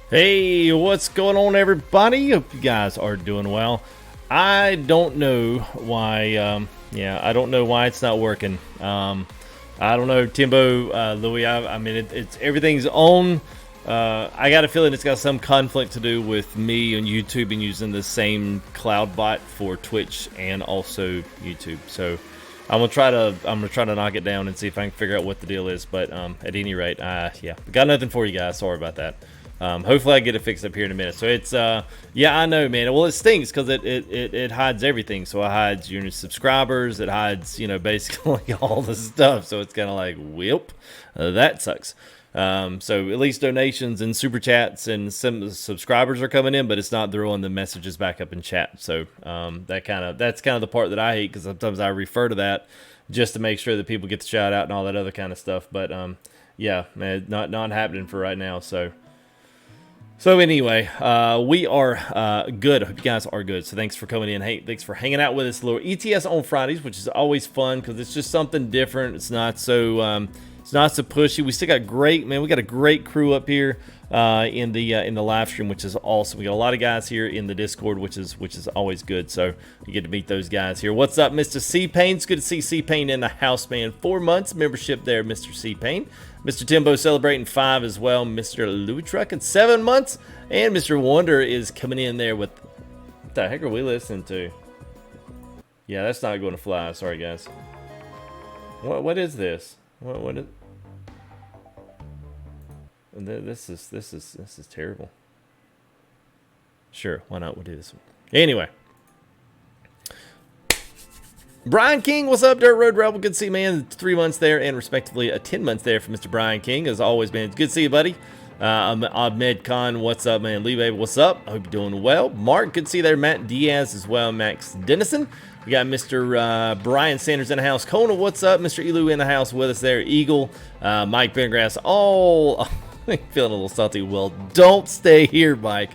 Hey, what's going on, everybody? Hope you guys are doing well. I don't know why, I don't know why it's not working. I don't know, Timbo, Louis, I mean, it's everything's on. I got a feeling it's got some conflict to do with me and YouTube and using the same cloud bot for Twitch and also YouTube. So I'm gonna try to knock it down and see if I can figure out what the deal is. But at any rate, got nothing for you guys. Sorry about that. Hopefully I get it fixed up here in a minute. So it's I know, man. Well, it stinks because it hides everything. So it hides your subscribers, it hides, basically all the stuff. So it's kind of like, whip, that sucks. So at least donations and super chats and some subscribers are coming in, but it's not throwing the messages back up in chat. So that's kind of the part that I hate, because sometimes I refer to that just to make sure that people get the shout out and all that other kind of stuff. But yeah, man, not happening for right now. So anyway, we are good. I hope you guys are good. So thanks for coming in. Hey, thanks for hanging out with us. A little ETS on Fridays, which is always fun because it's just something different. It's not so pushy. We still got we got a great crew up here in the live stream, which is awesome. We got a lot of guys here in the Discord, which is always good. So you get to meet those guys here. What's up, Mr. C-Pain? It's good to see C-Pain in the house, man. 4 months membership there, Mr. C-Pain. Mr. Timbo celebrating 5 as well. Mr. Louis Truck at 7 months. And Mr. Wonder is coming in there with... What the heck are we listening to? Yeah, that's not going to fly. Sorry, guys. What is this? What is... This is terrible. Sure, why not? We'll do this one. Anyway. Brian King, what's up, Dirt Road Rebel? Good to see you, man. 3 months there, and respectively 10 months there for Mr. Brian King. As always, man, it's good to see you, buddy. Ahmed Khan, what's up, man? Lee Baby, what's up? I hope you're doing well. Mark, good to see you there. Matt Diaz as well. Max Dennison. We got Mr. Brian Sanders in the house. Kona, what's up? Mr. Elu in the house with us there. Eagle, Mike Pendergrass. I'm feeling a little salty. Well, don't stay here, Mike.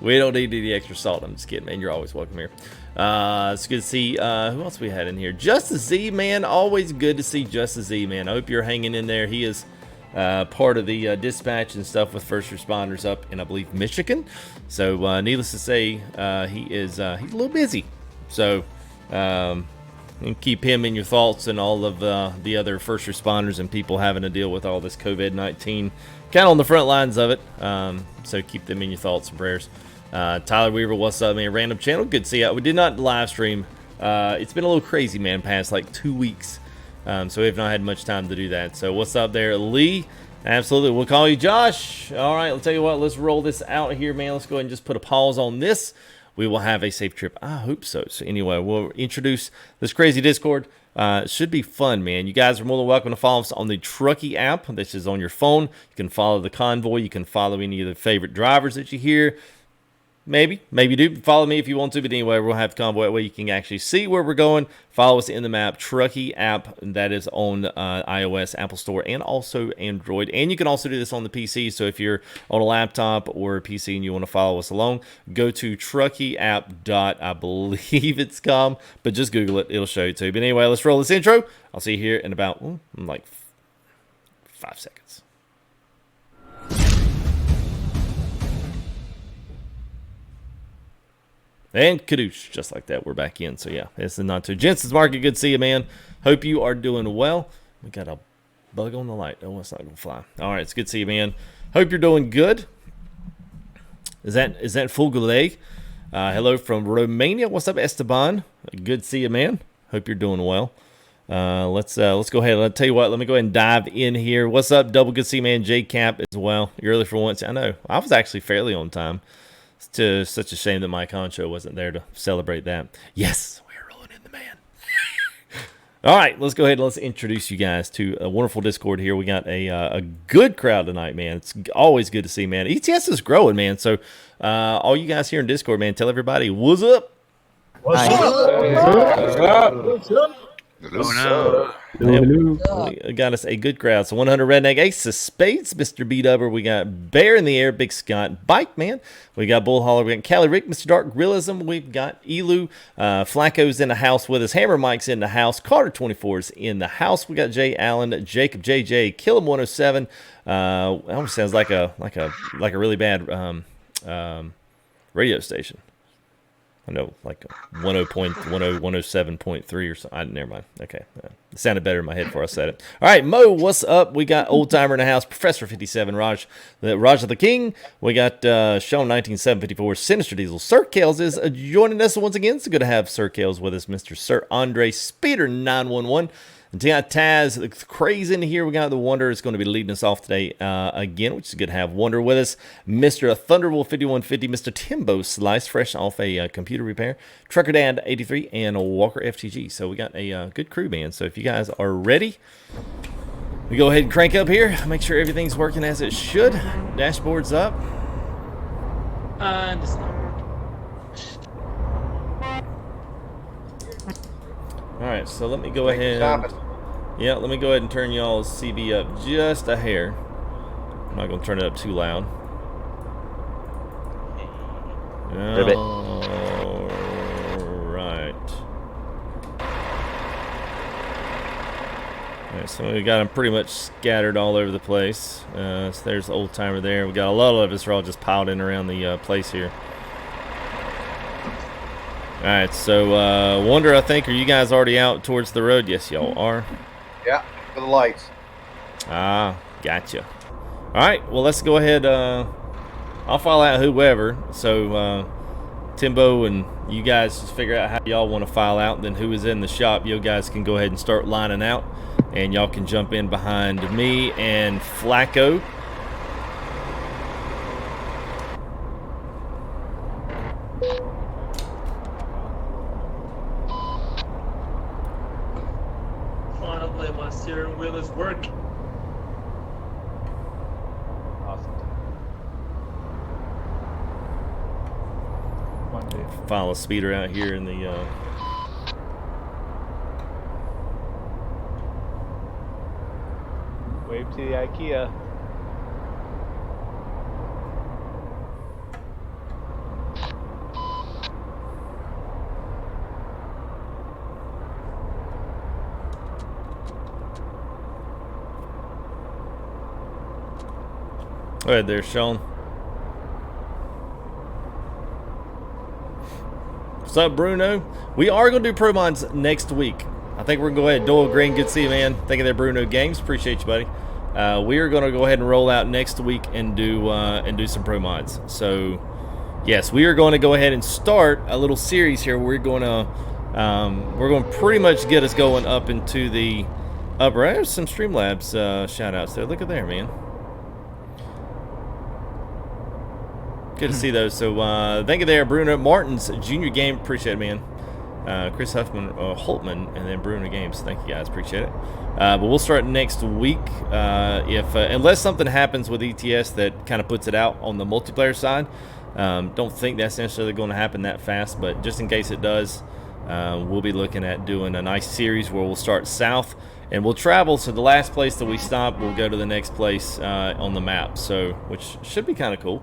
We don't need any extra salt. I'm just kidding, man. You're always welcome here. It's good to see who else we had in here. Justice Z, man. Always good to see Justice Z, man. I hope you're hanging in there. He is part of the dispatch and stuff with first responders up in, I believe, Michigan. So needless to say, he's a little busy. So and keep him in your thoughts and all of the other first responders and people having to deal with all this COVID-19, kind of on the front lines of it. So keep them in your thoughts and prayers. Tyler Weaver, what's up, man? Random channel, good to see you. We did not live stream. It's been a little crazy, man, past like 2 weeks. So we have not had much time to do that. So what's up there, Lee? Absolutely, we'll call you Josh. All right, I'll tell you what, let's roll this out here, man. Let's go ahead and just put a pause on this. We will have a safe trip. I hope so. So anyway, we'll introduce this crazy Discord. It should be fun, man. You guys are more than welcome to follow us on the Truckee app. This is on your phone. You can follow the Convoy. You can follow any of the favorite drivers that you hear. Maybe do. Follow me if you want to, but anyway, we'll have Convoy. That way you can actually see where we're going. Follow us in the map, Truckee app, that is on iOS, Apple Store, and also Android. And you can also do this on the PC, so if you're on a laptop or a PC and you want to follow us along, go to truckeeapp. I believe it's com, but just Google it. It'll show you too. But anyway, let's roll this intro. I'll see you here in about, like 5 seconds. And Kadoosh, just like that, we're back in. So yeah, it's the Not Too Jensen's Market. Good to see you, man. Hope you are doing well. We got a bug on the light. Oh, it's not gonna fly. All right, it's good to see you, man. Hope you're doing good. Is that Fulgulay? Hello from Romania. What's up, Esteban? Good to see you, man. Hope you're doing well. Let's go ahead. I'll tell you what. Let me go ahead and dive in here. What's up, Double? Good to see you, man. J Cap as well. You're early for once. I know. I was actually fairly on time. It's such a shame that my concho wasn't there to celebrate that. Yes, we're rolling in the man. All right, let's go ahead and let's introduce you guys to a wonderful Discord here. We got a good crowd tonight, man. It's always good to see, man. ETS is growing, man. So all you guys here in Discord, man, tell everybody what's up. What's up? What's up? Hello. We got us a good crowd. So 100 Redneck, Ace of Spades, Mr. B-Dubber. We got Bear in the Air, Big Scott, Bike Man. We got Bull Holler. We got Cali Rick, Mr. Dark Realism. We've got Elu. Flacco's in the house with us. Hammer Mike's in the house. Carter 24's in the house. We got Jay Allen, Jacob JJ, Kill'em 107. Almost sounds like a really bad radio station. I know, like 107.3 or something. Never mind. Okay. It sounded better in my head before I said it. All right, Mo, what's up? We got Old Timer in the house, Professor 57, Raj the King. We got Sean 19754, Sinister Diesel. Sir Kales is joining us once again. It's good to have Sir Kales with us, Mr. Sir Andre Speeder 911. And we got Taz crazy in here. We got the Wonder is going to be leading us off today again, which is good to have Wonder with us. Mr. Thunderwolf 5150, Mr. Timbo Slice, fresh off a computer repair. Trucker Dad 83, and Walker FTG. So we got a good crew, man. So if you guys are ready, we go ahead and crank up here. Make sure everything's working as it should. Dashboard's up. It's not working. All right, so let me go ahead. Yeah, let me go ahead and turn y'all's CB up just a hair. I'm not going to turn it up too loud. All right. All right, so we got them pretty much scattered all over the place. So there's the Old Timer there. We got a lot of us are all just piled in around the place here. All right, so Wonder, I think, are you guys already out towards the road? Yes, y'all are. Yeah, for the lights. Ah, gotcha. All right, well, let's go ahead. I'll follow out whoever. So Timbo and you guys just figure out how y'all want to file out. And then who is in the shop, you guys can go ahead and start lining out. And y'all can jump in behind me and Flacco. Finally, my steering wheel is working. Awesome. File a speeder out here in the Wave to the IKEA. Go ahead there, Sean. What's up, Bruno? We are going to do Pro Mods next week. I think we're going to go ahead. Doyle Green, good to see you, man. Thank you there, Bruno Games. Appreciate you, buddy. We are going to go ahead and roll out next week and do some Pro Mods. So, yes, we are going to go ahead and start a little series here. We're going to pretty much get us going up into the upper. There's some Streamlabs shout outs there. Look at there, man. Good to see those. So thank you there, Bruno Martins, Junior Game. Appreciate it, man. Chris Holtman, and then Bruno Games. Thank you guys. Appreciate it. But we'll start next week. If unless something happens with ETS that kind of puts it out on the multiplayer side, Don't think that's necessarily going to happen that fast, but just in case it does, we'll be looking at doing a nice series where we'll start south and we'll travel. So the last place that we stop, we'll go to the next place on the map. So, which should be kind of cool.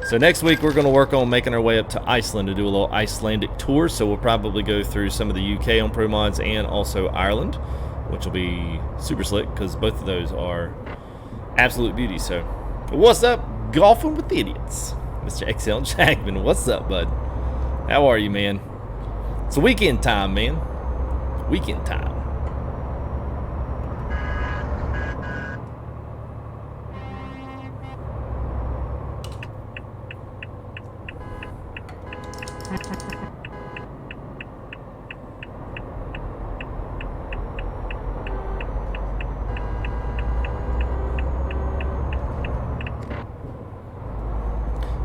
So next week we're going to work on making our way up to Iceland to do a little Icelandic tour. So we'll probably go through some of the UK on Pro Mods and also Ireland, which will be super slick because both of those are absolute beauty. So what's up, golfing with idiots? Mr. XL Jackman, what's up, bud? How are you, man? It's weekend time, man. Weekend time.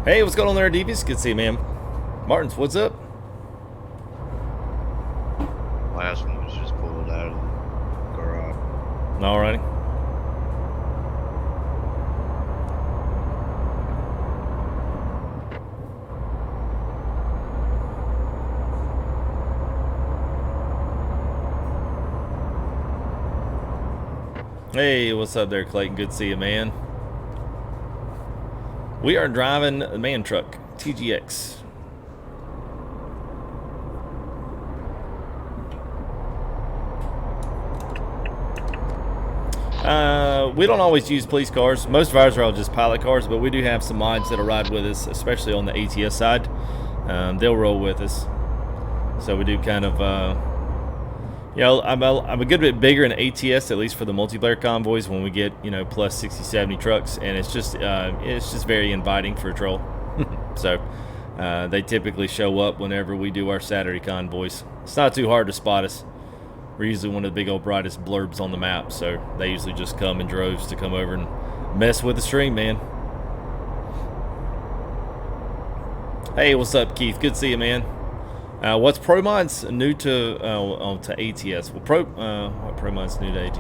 Hey, what's going on there, Devious? Good to see you, man. Martins, what's up? Last one was just pulled out of the garage. Alrighty. Hey, what's up there, Clayton? Good to see you, man. We are driving a man truck, TGX. We don't always use police cars. Most of ours are all just pilot cars, but we do have some mods that'll ride with us, especially on the ATS side. They'll roll with us. So we do kind of, you know, I'm a good bit bigger in ATS, at least for the multiplayer convoys when we get, you know, plus 60, 70 trucks, and it's just very inviting for a troll. So they typically show up whenever we do our Saturday convoys. It's not too hard to spot us. We're usually one of the big old brightest blurbs on the map, so they usually just come in droves to come over and mess with the stream, man. Hey, what's up, Keith? Good to see you, man. What's Pro Mods new to to ATS? Well, Pro Mods new to AT?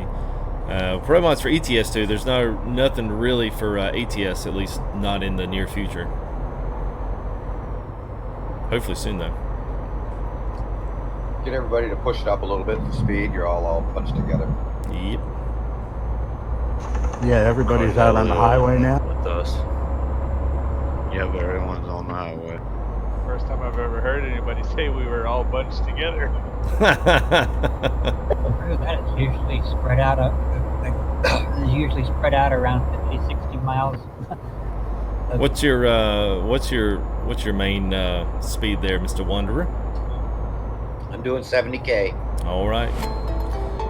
Pro Mods for ETS2. There's nothing really for ATS, at least not in the near future. Hopefully soon, though. Get everybody to push it up a little bit for speed. You're all bunched together. Yep. Yeah, everybody's out on the highway now. With us. Yeah, but everyone's on the highway. First time I've ever heard anybody say we were all bunched together. That is usually spread out. Around 50, 60 miles. What's your main speed there, Mr. Wanderer? I'm doing 70K. All right.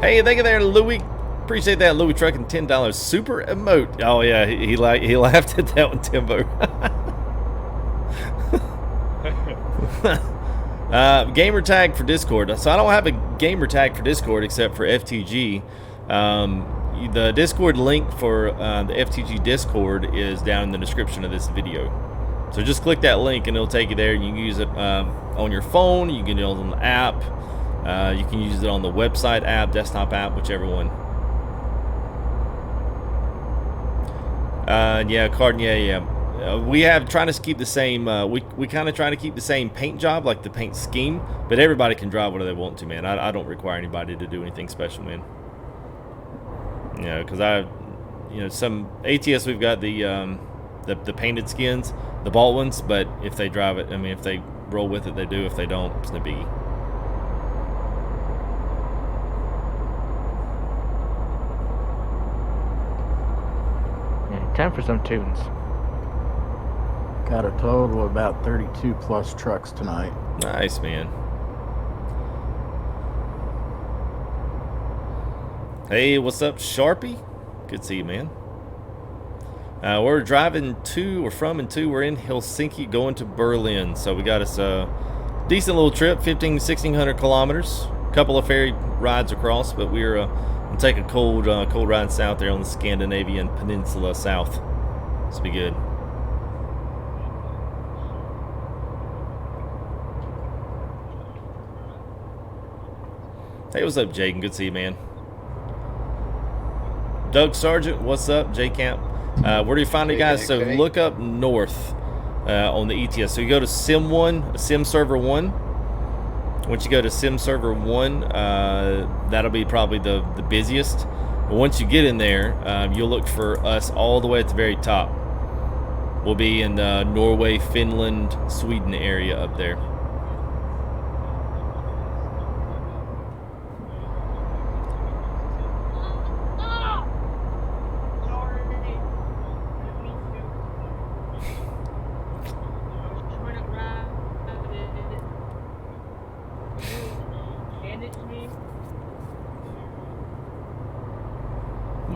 Hey, thank you there, Louis. Appreciate that, Louis Trucking, $10 super emote. Oh yeah, he laughed at that one, Timbo. Gamer tag for Discord. So I don't have a gamer tag for Discord except for FTG. The Discord link for the FTG Discord is down in the description of this video. So just click that link and it'll take you there. You can use it on your phone. You can use it on the app. You can use it on the website app, desktop app, whichever one. Yeah, Cardin, yeah. We have trying to keep the same. We kind of try to keep the same paint job, like the paint scheme. But everybody can drive whatever they want to, man. I don't require anybody to do anything special, man. You know, because some ATS we've got the painted skins, the bald ones, but if they drive it, I mean, if they roll with it, they do. If they don't, it's no biggie. Yeah, time for some tunes. Got a total of about 32 plus trucks tonight. Nice, man. Hey, what's up, Sharpie? Good to see you, man. We're driving to, or from and to, we're in Helsinki going to Berlin. So we got us a decent little trip, 1,600 kilometers. A couple of ferry rides across, but we're going to take a cold ride south there on the Scandinavian Peninsula south. This will be good. Hey, what's up, Jaden? Good to see you, man. Doug Sargent, what's up? J Camp. Where do you find it, guys? So look up north. on the ETS. So you go to Sim 1, Sim Server 1. Once you go to Sim Server 1, that'll be probably the busiest. But once you get in there, you'll look for us all the way at the very top. We'll be in the Norway, Finland, Sweden area up there.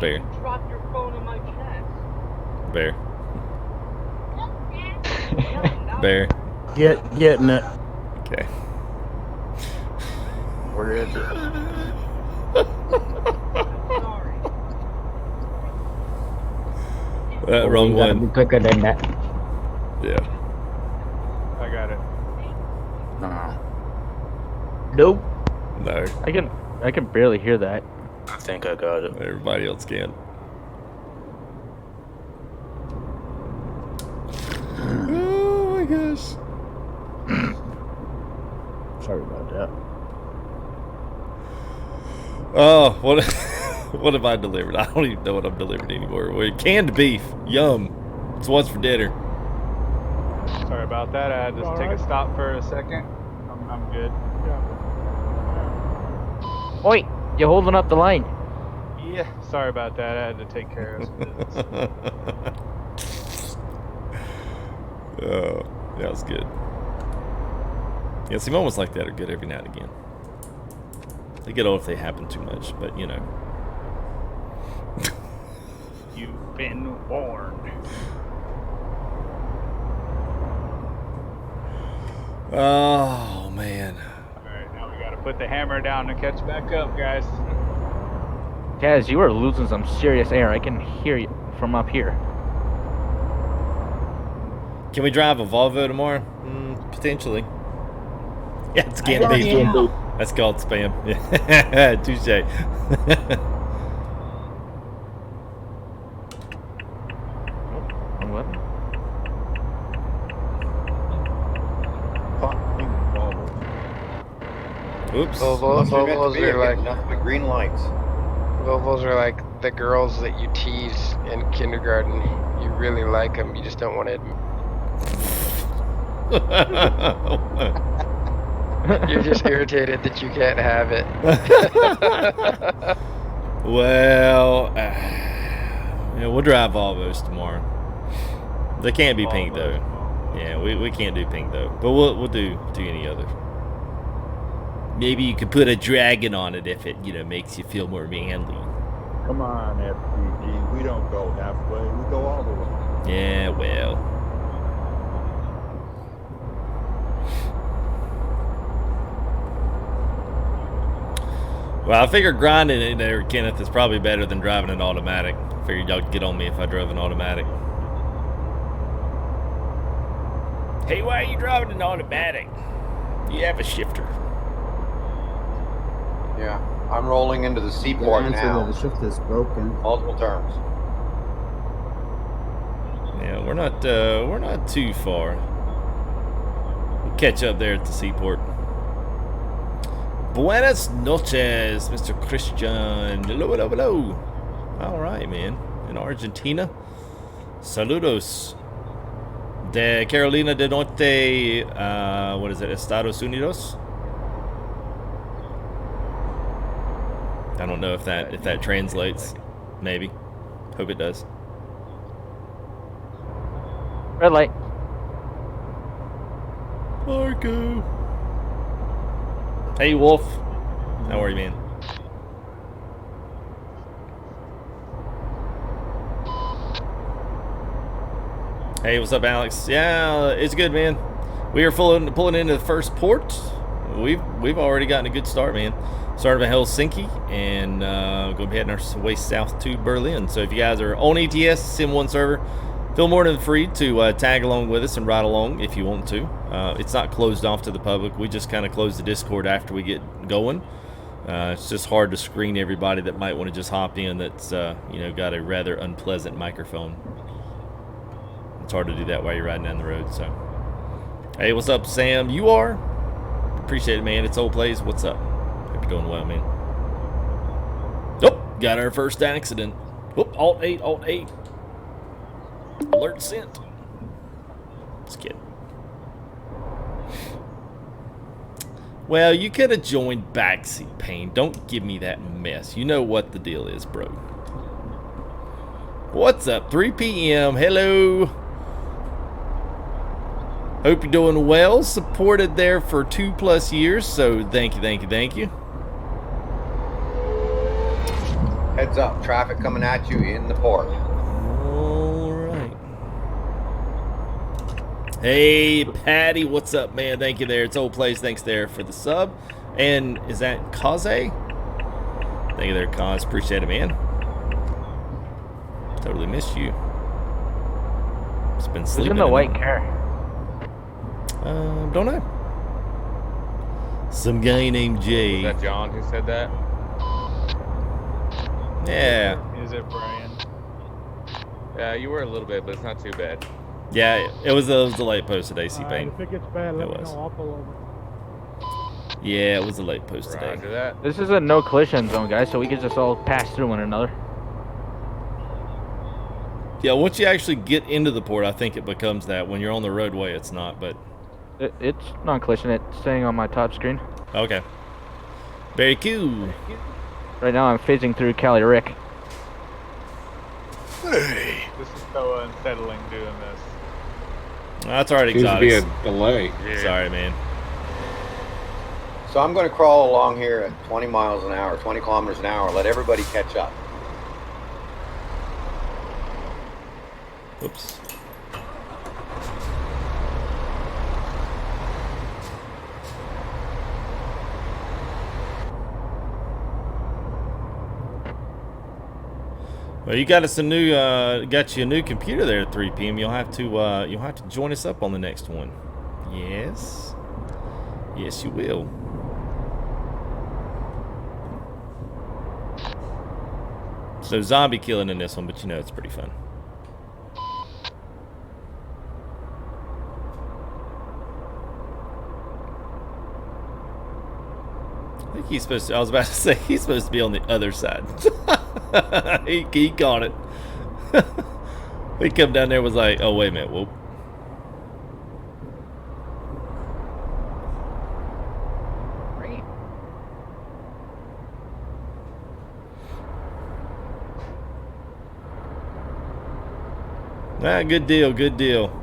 Bear. Drop your phone in my chest. Bear. Bear. Getting it. Okay. Where is it? Sorry. Wrong You gotta one. be quicker than that. Yeah. I got it. No. Nope. No. I can barely hear that. I think I got it. Everybody else can. Oh my gosh. Sorry about that. Oh, what what have I delivered? I don't even know what I've delivered anymore. Wait, canned beef. Yum. It's what's for dinner. Sorry about that. I had to take a stop for a second. I'm good. Oi, you're holding up the line. Yeah. Sorry about that. I had to take care of some business. Oh, that was good. Yeah, see, moments like that are good every now and again. They get old if they happen too much, but you know. You've been warned. Oh man. Alright, now we gotta put the hammer down and catch back up, guys. Kaz, you are losing some serious air. I can hear you from up here. Can we drive a Volvo tomorrow? Potentially. Yeah, it's canned beef. Yeah. That's called spam. Yeah, touche. What? Oops. Volvos are like nothing but green lights. Volvos are like the girls that you tease in kindergarten. You really like them, you just don't want to admit. You're just irritated that you can't have it. Well, yeah, we'll drive Volvos tomorrow. They can't be pink though. Yeah, we can't do pink though. But we'll do any other. Maybe you could put a dragon on it if it, makes you feel more manly. Come on, FPG. We don't go halfway. We go all the way. Yeah, well. Well, I figured grinding it there, Kenneth, is probably better than driving an automatic. I figured y'all would get on me if I drove an automatic. Hey, why are you driving an automatic? You have a shifter. Yeah, I'm rolling into the seaport now. The shift is broken. Multiple terms. Yeah, we're not too far. We'll catch up there at the seaport. Buenas noches, Mr. Christian. Hello, hello, hello. All right, man. In Argentina. Saludos. De Carolina del Norte, what is it, Estados Unidos? I don't know if that translates. Maybe. Hope it does. Red light. Marco. Hey, Wolf. How are you, man? Hey, what's up, Alex? Yeah, it's good, man. We are pulling into the first port. We've already gotten a good start, man. Started by Helsinki and going to be heading our way south to Berlin. So if you guys are on ETS Sim 1 server, feel more than free to tag along with us and ride along if you want to. It's not closed off to the public. We just kind of close the Discord after we get going. It's just hard to screen everybody that might want to just hop in that's got a rather unpleasant microphone. It's hard to do that while you're riding down the road. So, hey, what's up, Sam? You are? Appreciate it, man. It's Old Plays. What's up? Hope you're doing well, man. Oh, got our first accident. Oh, Alt 8, Alt 8. Alert sent. Just kidding. Well, you could have joined backseat pain. Don't give me that mess. You know what the deal is, bro. What's up? 3 p.m. Hello. Hope you're doing well. Supported there for 2+ years, so thank you, thank you, thank you. Heads up, traffic coming at you in the port. All right. Hey, Patty, what's up, man? Thank you there. It's Old Plays. Thanks there for the sub. And is that Kaze? Thank you there, Kaz. Appreciate it, man. Totally missed you. It's been sleeping. Who's in the white car? Don't know. Some guy named Jay. Was that John who said that? Yeah. Is it Brian? Yeah, you were a little bit, but it's not too bad. Yeah, it was a late post today, C-Pain. If it gets bad, let It me was. know. I'll pull over. Yeah, it was a late post today. Roger that. This is a no collision zone, guys, so we can just all pass through one another. Yeah, once you actually get into the port, I think it becomes that. When you're on the roadway, it's not, but... It's non-collision. It's staying on my top screen. Okay. Very cool. Right now I'm phasing through Cali Rick. Hey. This is so unsettling doing this. That's already Seems to exotic. be a delay. Yeah. Sorry, man. So I'm going to crawl along here at 20 miles an hour, 20 kilometers an hour, let everybody catch up. Oops. Well, you got us a new, got you a new computer there at 3 p.m. You'll have to join us up on the next one. Yes, yes, you will. So zombie killing in this one, but you know it's pretty fun. I think he's supposed to. I was about to say he's supposed to be on the other side. he caught it. He come down there and was like, oh wait a minute, whoop. Ah, good deal, good deal.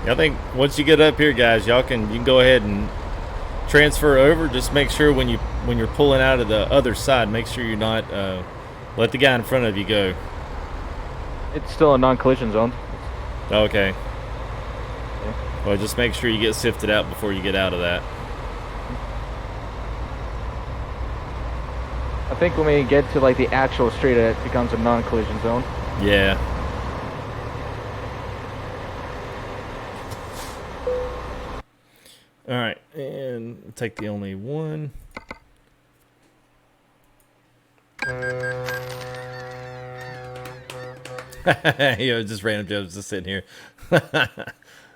I think once you get up here, guys, you can go ahead and transfer over. Just make sure when you're pulling out of the other side, make sure you're not let the guy in front of you go. It's still a non-collision zone. Okay. Yeah. Well, just make sure you get sifted out before you get out of that. I think when we get to like the actual street, it becomes a non-collision zone. Yeah. All right, and take the only one. Yo, just random jokes, just sitting here.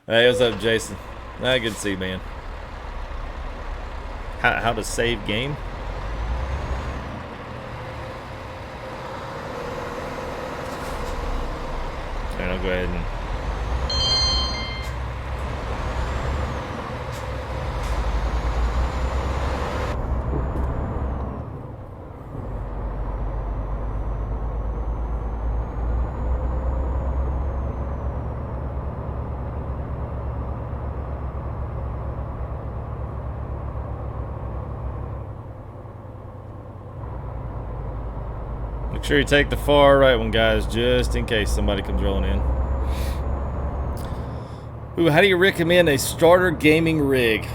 Hey, what's up, Jason? Good to see you, man. How to save game? All right, I'll go ahead and. Make sure you take the far right one, guys, just in case somebody comes rolling in. Ooh, how do you recommend a starter gaming rig?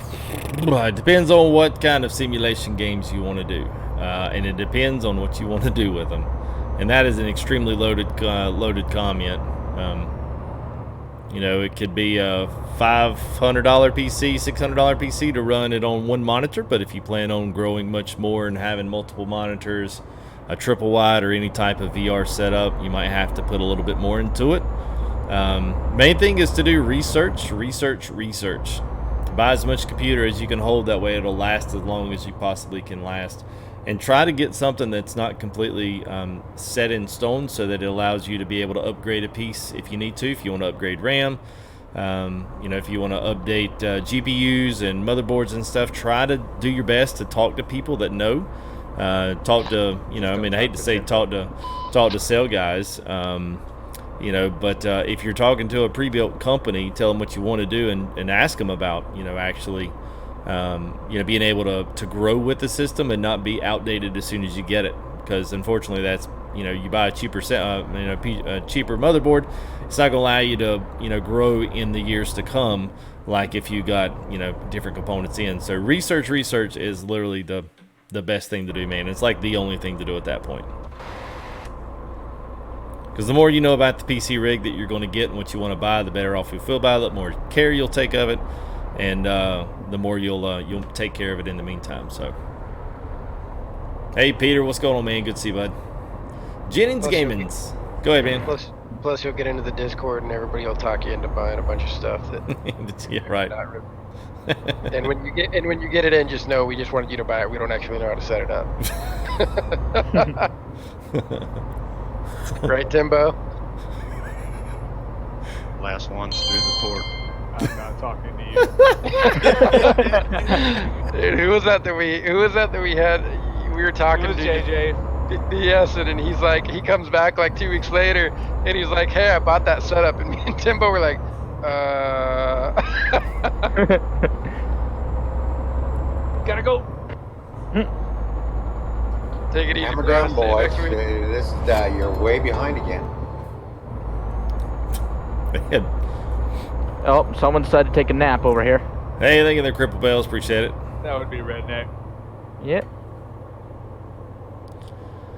It depends on what kind of simulation games you want to do, and it depends on what you want to do with them. And that is an extremely loaded comment. You know, it could be a $500 PC, $600 PC to run it on one monitor, but if you plan on growing much more and having multiple monitors, a triple wide or any type of VR setup, you might have to put a little bit more into it. Main thing is to do research. Buy as much computer as you can hold, that way it'll last as long as you possibly can last. And try to get something that's not completely set in stone, so that it allows you to be able to upgrade a piece if you need to. If you want to upgrade RAM, you know, if you want to update GPUs and motherboards and stuff, try to do your best to talk to people that know. Talk to, you know, I mean, I hate to say talk to sell guys, you know, but if you're talking to a pre-built company, tell them what you want to do and ask them about, you know, actually, you know, being able to grow with the system and not be outdated as soon as you get it. Because unfortunately, that's, you know, you buy a cheaper cheaper motherboard, it's not going to allow you to, you know, grow in the years to come, like if you got, you know, different components in. So research is literally the best thing to do, man. It's like the only thing to do at that point. Because the more you know about the PC rig that you're going to get and what you want to buy, the better off you'll feel about it, the more care you'll take of it, and the more you'll take care of it in the meantime. So, hey Peter, what's going on, man? Good to see you, bud. Jennings Gaming's. Go ahead, man. Plus, you'll get into the Discord and everybody will talk you into buying a bunch of stuff that. Yeah, right. And when you get it in, just know we just wanted you to buy it. We don't actually know how to set it up. Right, Timbo? Last one's through the port. I'm not talking to you. Dude, who was that we had? We were talking to JJ. Yes, and he's like, he comes back like 2 weeks later, and he's like, hey, I bought that setup, and me and Timbo were like, Gotta go. Take it easy, Hammer bro. down, boys. This is you're way behind again. Man. Oh, someone decided to take a nap over here. Hey, thank you, the Cripple Bells. Appreciate it. That would be redneck. Yep.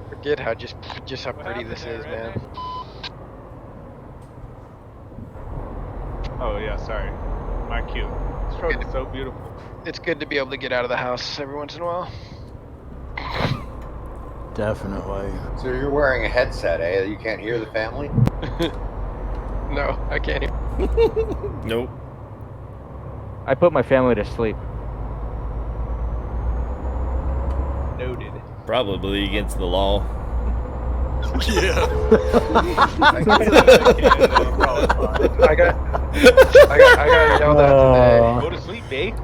Forget how just how pretty this is, man. Oh yeah, sorry. My cue. This road is so beautiful. It's good to be able to get out of the house every once in a while. Definitely. So you're wearing a headset, eh? You can't hear the family? No, I can't hear. Nope. I put my family to sleep. Noted. Probably against the law. Yeah. I got yelled at today. Go to sleep, babe.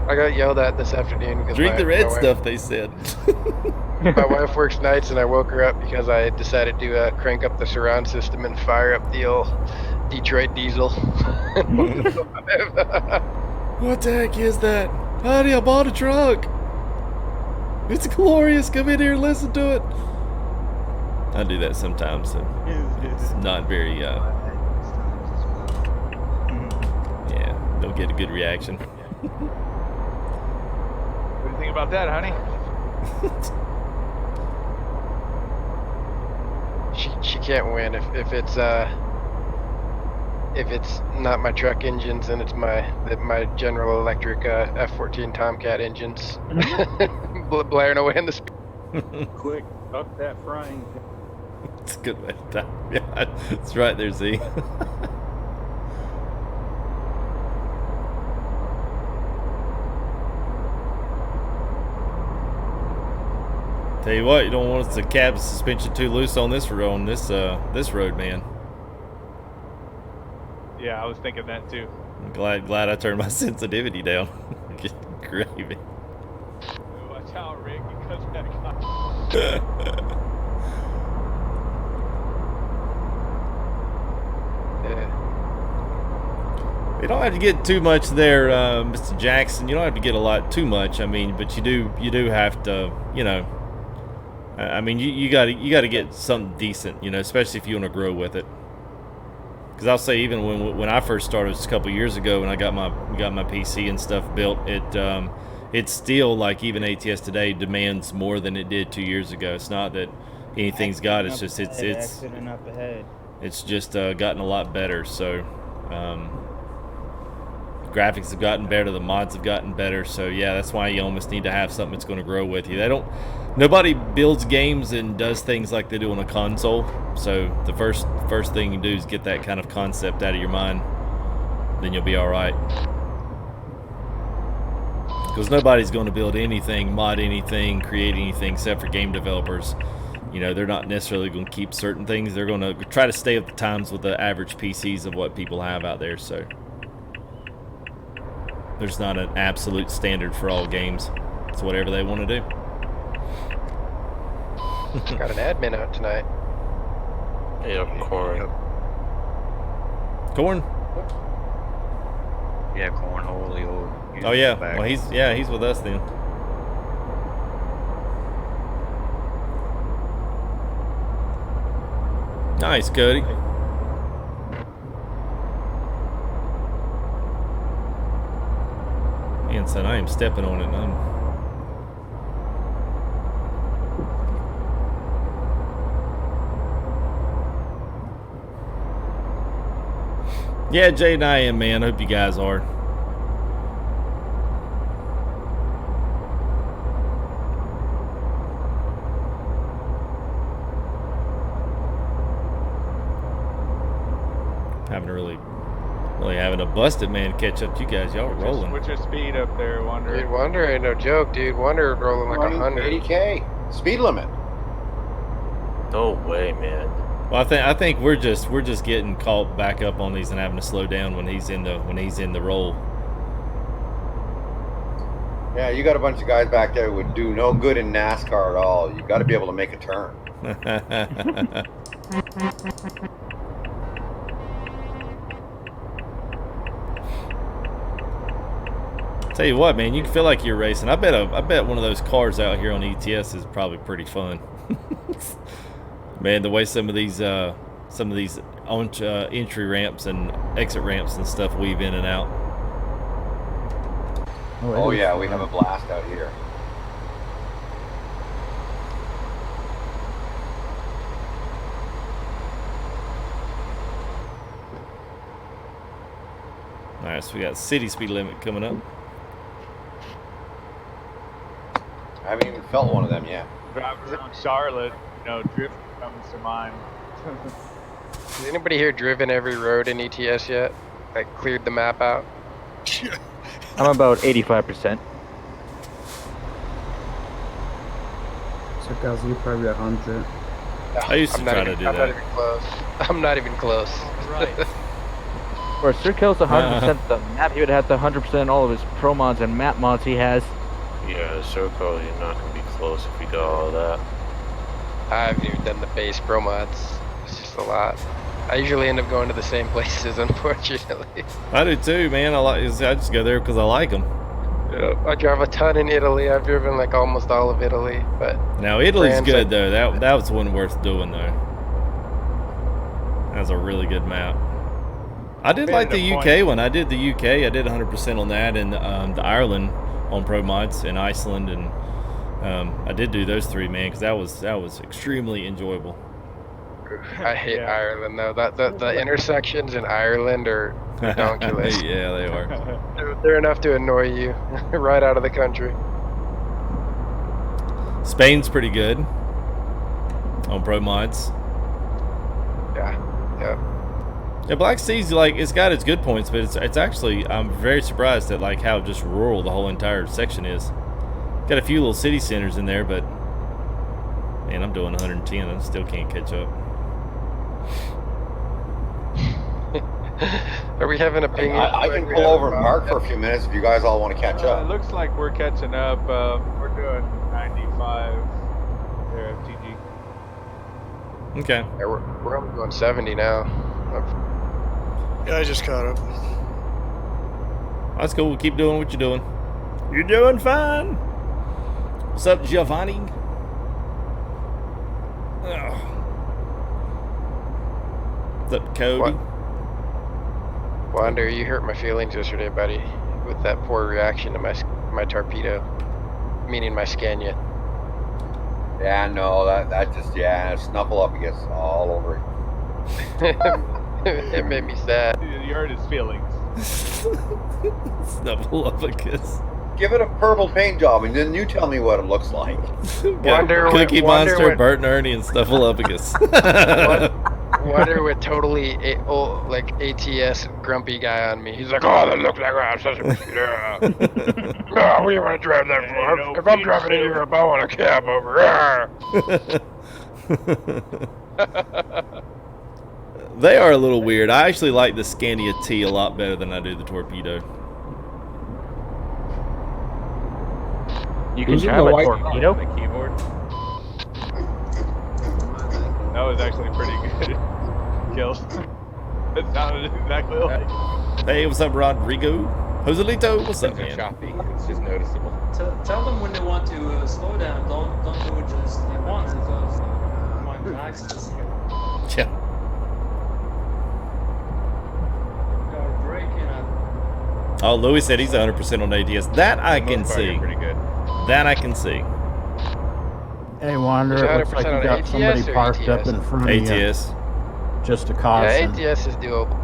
I got yelled at this afternoon because Drink the red stuff, they said. My wife works nights, and I woke her up because I decided to crank up the surround system and fire up the old Detroit diesel. What the heck is that? Honey, I bought a truck. It's glorious. Come in here and listen to it. I do that sometimes. So it's not very, yeah, don't get a good reaction. What do you think about that, honey? She can't win if it's not my truck engines and it's my General Electric F-14 Tomcat engines blaring away in the speed. Quick, up that frying pan. It's a good way to die. Yeah, it's right there, Z. Tell you what, you don't want the cab suspension too loose on this road, this road, man. Yeah, I was thinking that too. I'm glad I turned my sensitivity down. Get gravy. Watch out, Rick. He comes back up. Yeah. You don't have to get too much there, Mr. Jackson. You don't have to get a lot too much. I mean, but you do have to, you know. I mean, you got to get something decent, you know, especially if you want to grow with it. Because I'll say even when I first started, just a couple years ago, when I got my PC and stuff built, it's still like even ATS today demands more than it did 2 years ago. It's not that anything's got. It's just it's just gotten a lot better. So graphics have gotten better, the mods have gotten better. So yeah, that's why you almost need to have something that's going to grow with you. Nobody builds games and does things like they do on a console. So the first thing you do is get that kind of concept out of your mind. Then you'll be all right. Because nobody's going to build anything, mod anything, create anything except for game developers. You know, they're not necessarily going to keep certain things. They're going to try to stay up the times with the average PCs of what people have out there. So there's not an absolute standard for all games. It's whatever they want to do. Got an admin out tonight. Yeah, corn. Corn? Yeah, cornhole. Oh yeah, well he's with us then. Nice, Cody. Man, son, I am stepping on it. Yeah, Jade and I am, man. Hope you guys are. Having a busted man catch up to you guys. Y'all are rolling. What's your speed up there, Wonder? Dude, Wonder ain't no joke, dude. Wonder rolling like 100. 80K speed limit. No way, man. Well, I think we're just getting caught back up on these and having to slow down when he's in the roll. Yeah, you got a bunch of guys back there who would do no good in NASCAR at all. You got to be able to make a turn. Tell you what, man, you can feel like you're racing. I bet one of those cars out here on ETS is probably pretty fun. Man, the way some of these entry ramps and exit ramps and stuff weave in and out. Oh yeah, we have a blast out here. All right, so we got city speed limit coming up. I haven't even felt one of them yet. Driving around Charlotte, drift comes to mind. Has anybody here driven every road in ETS yet? Like cleared the map out? I'm about 85%. So guys, you probably 100. I used to try to do that. I'm not even close. I'm not even close. Right. For Sir Kill's 100% the map, he would have to 100% all of his pro mods and map mods he has. Yeah, Circle, you're not gonna be close if you got all of that. I haven't even done the base pro mods. It's just a lot. I usually end up going to the same places, unfortunately. I do too, man. I just go there because I like them. I drive a ton in Italy. I've driven like almost all of Italy, but now Italy's good though. That was one worth doing though. That's a really good map. I did like the UK one. I did the UK. I did 100% on that, and the Ireland on pro mods in Iceland, and I did do those three, man, because that was extremely enjoyable. I hate Ireland though. The intersections in Ireland are ridiculous. Yeah, they are. They're enough to annoy you right out of the country. Spain's pretty good on pro mods. Yeah, Black Sea's like, it's got its good points, but it's actually, I'm very surprised at like how just rural the whole entire section is. Got a few little city centers in there, but man, I'm doing 110. I still can't catch up. Are we having a ping? I can pull over and park for a few minutes if you guys all want to catch up. It looks like we're catching up. We're doing 95 there, FTG. Okay. Yeah, we're only going 70 now. Yeah, I just caught up. That's cool. Keep doing what you're doing. You're doing fine. What's up, Giovanni? What's up, Cody? What? Wander, you hurt my feelings yesterday, buddy, with that poor reaction to my torpedo, meaning my Scania. Yeah, no, that just, yeah, snuffle up against all over it. It made me sad. You hurt his feelings. Snuffleupagus. Give it a purple paint job, and then you tell me what it looks like. Cookie Monster, Bert and Ernie, and Snuffleupagus. Wander went totally like ATS grumpy guy on me. He's like, oh, that looks like I'm such a mosquito. No, we want to drive that for. If I'm driving in Europe, I want a cab over. They are a little weird. I actually like the Scania T a lot better than I do the Torpedo. You can drive a torpedo? The keyboard. That was actually pretty good. Kills. It sounded exactly like. Hey, what's up, Rodrigo? Joselito, what's up, Things are man? choppy. It's just noticeable. Tell them when they want to slow down. Don't do it just like once because you might be accidents. Yeah. Got braking at. Oh, Louis said he's 100% on ATS. That I can Most part, see. you're pretty good. That I can see. Hey, Wander, it looks like you got somebody parked up in front of you. ATS. Just a caution. Yeah, ATS is doable.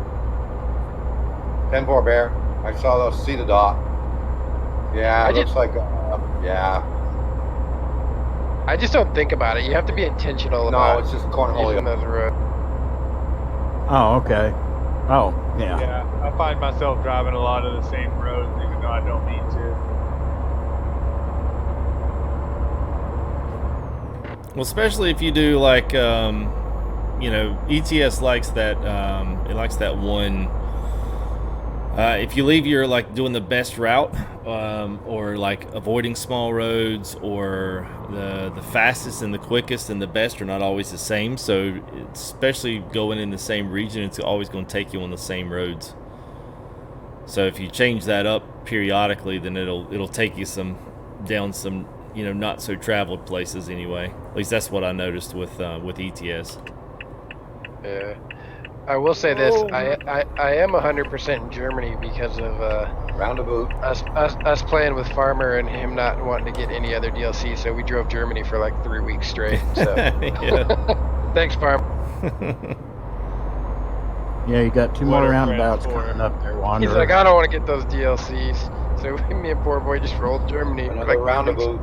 10-4 Bear. I saw those. See the dot. Yeah, it looks like. Yeah. I just don't think about it. You have to be intentional about it's just cornhole. using those roads. Oh, okay. Oh, yeah. Yeah, I find myself driving a lot of the same roads, even though I don't need to. Well, especially if you do like, you know, ETS likes that. It likes that one. If you leave your like doing the best route, or like avoiding small roads, or the fastest and the quickest and the best are not always the same. So especially going in the same region, it's always going to take you on the same roads. So if you change that up periodically, then it'll take you down some, you know, not so traveled places anyway. At least that's what I noticed with ETS. Yeah. I will say this: I am 100% in Germany because of roundabout us playing with Farmer and him not wanting to get any other DLC. So we drove Germany for like 3 weeks straight. So thanks, Farmer. Yeah, you got two more roundabouts coming up there, Wander. He's like, I don't want to get those DLCs. So me and poor boy just rolled Germany. Another roundabout.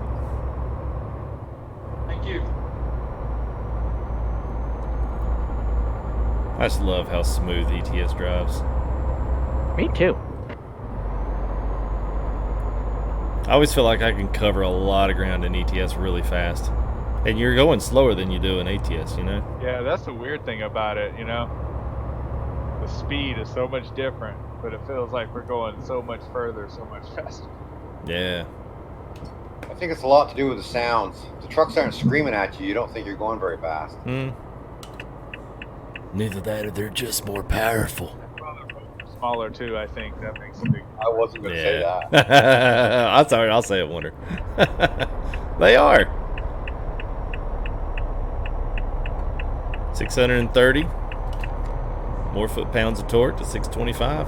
Thank you. I just love how smooth ETS drives. Me too. I always feel like I can cover a lot of ground in ETS really fast. And you're going slower than you do in ATS, you know? Yeah, that's the weird thing about it, you know? The speed is so much different, but it feels like we're going so much further, so much faster. Yeah. I think it's a lot to do with the sounds. If the trucks aren't screaming at you, you don't think you're going very fast. Neither that or they're just more powerful. Smaller too, I think. That makes a big... I wasn't going to say that. I'm sorry, I'll say it, Wonder. They are. 630. More foot-pounds of torque to 625.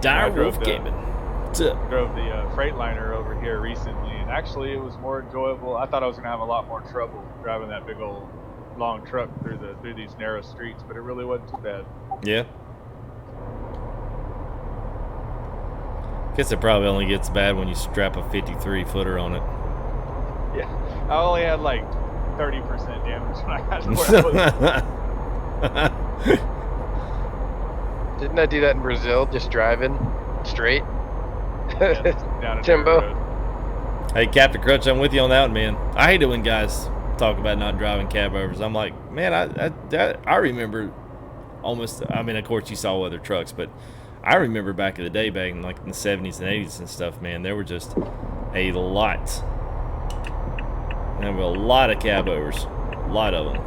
Dire Wolf Gaming. What's up? I drove the Freightliner over here recently, and actually it was more enjoyable. I thought I was going to have a lot more trouble driving that big old long truck through these narrow streets, but it really wasn't too bad. Yeah. Guess it probably only gets bad when you strap a 53-footer on it. Yeah, I only had like 30% damage when I got to where I was. Didn't I do that in Brazil? Just driving straight. Down a Timbo. road. Hey, Captain Crutch, I'm with you on that one, man. I hate it when guys talk about not driving cab overs. I'm like, man, I remember almost. I mean, of course, you saw other trucks, but I remember back in the day, back in like in the 70s and 80s and stuff, man, there were just a lot. There were a lot of cab overs, a lot of them.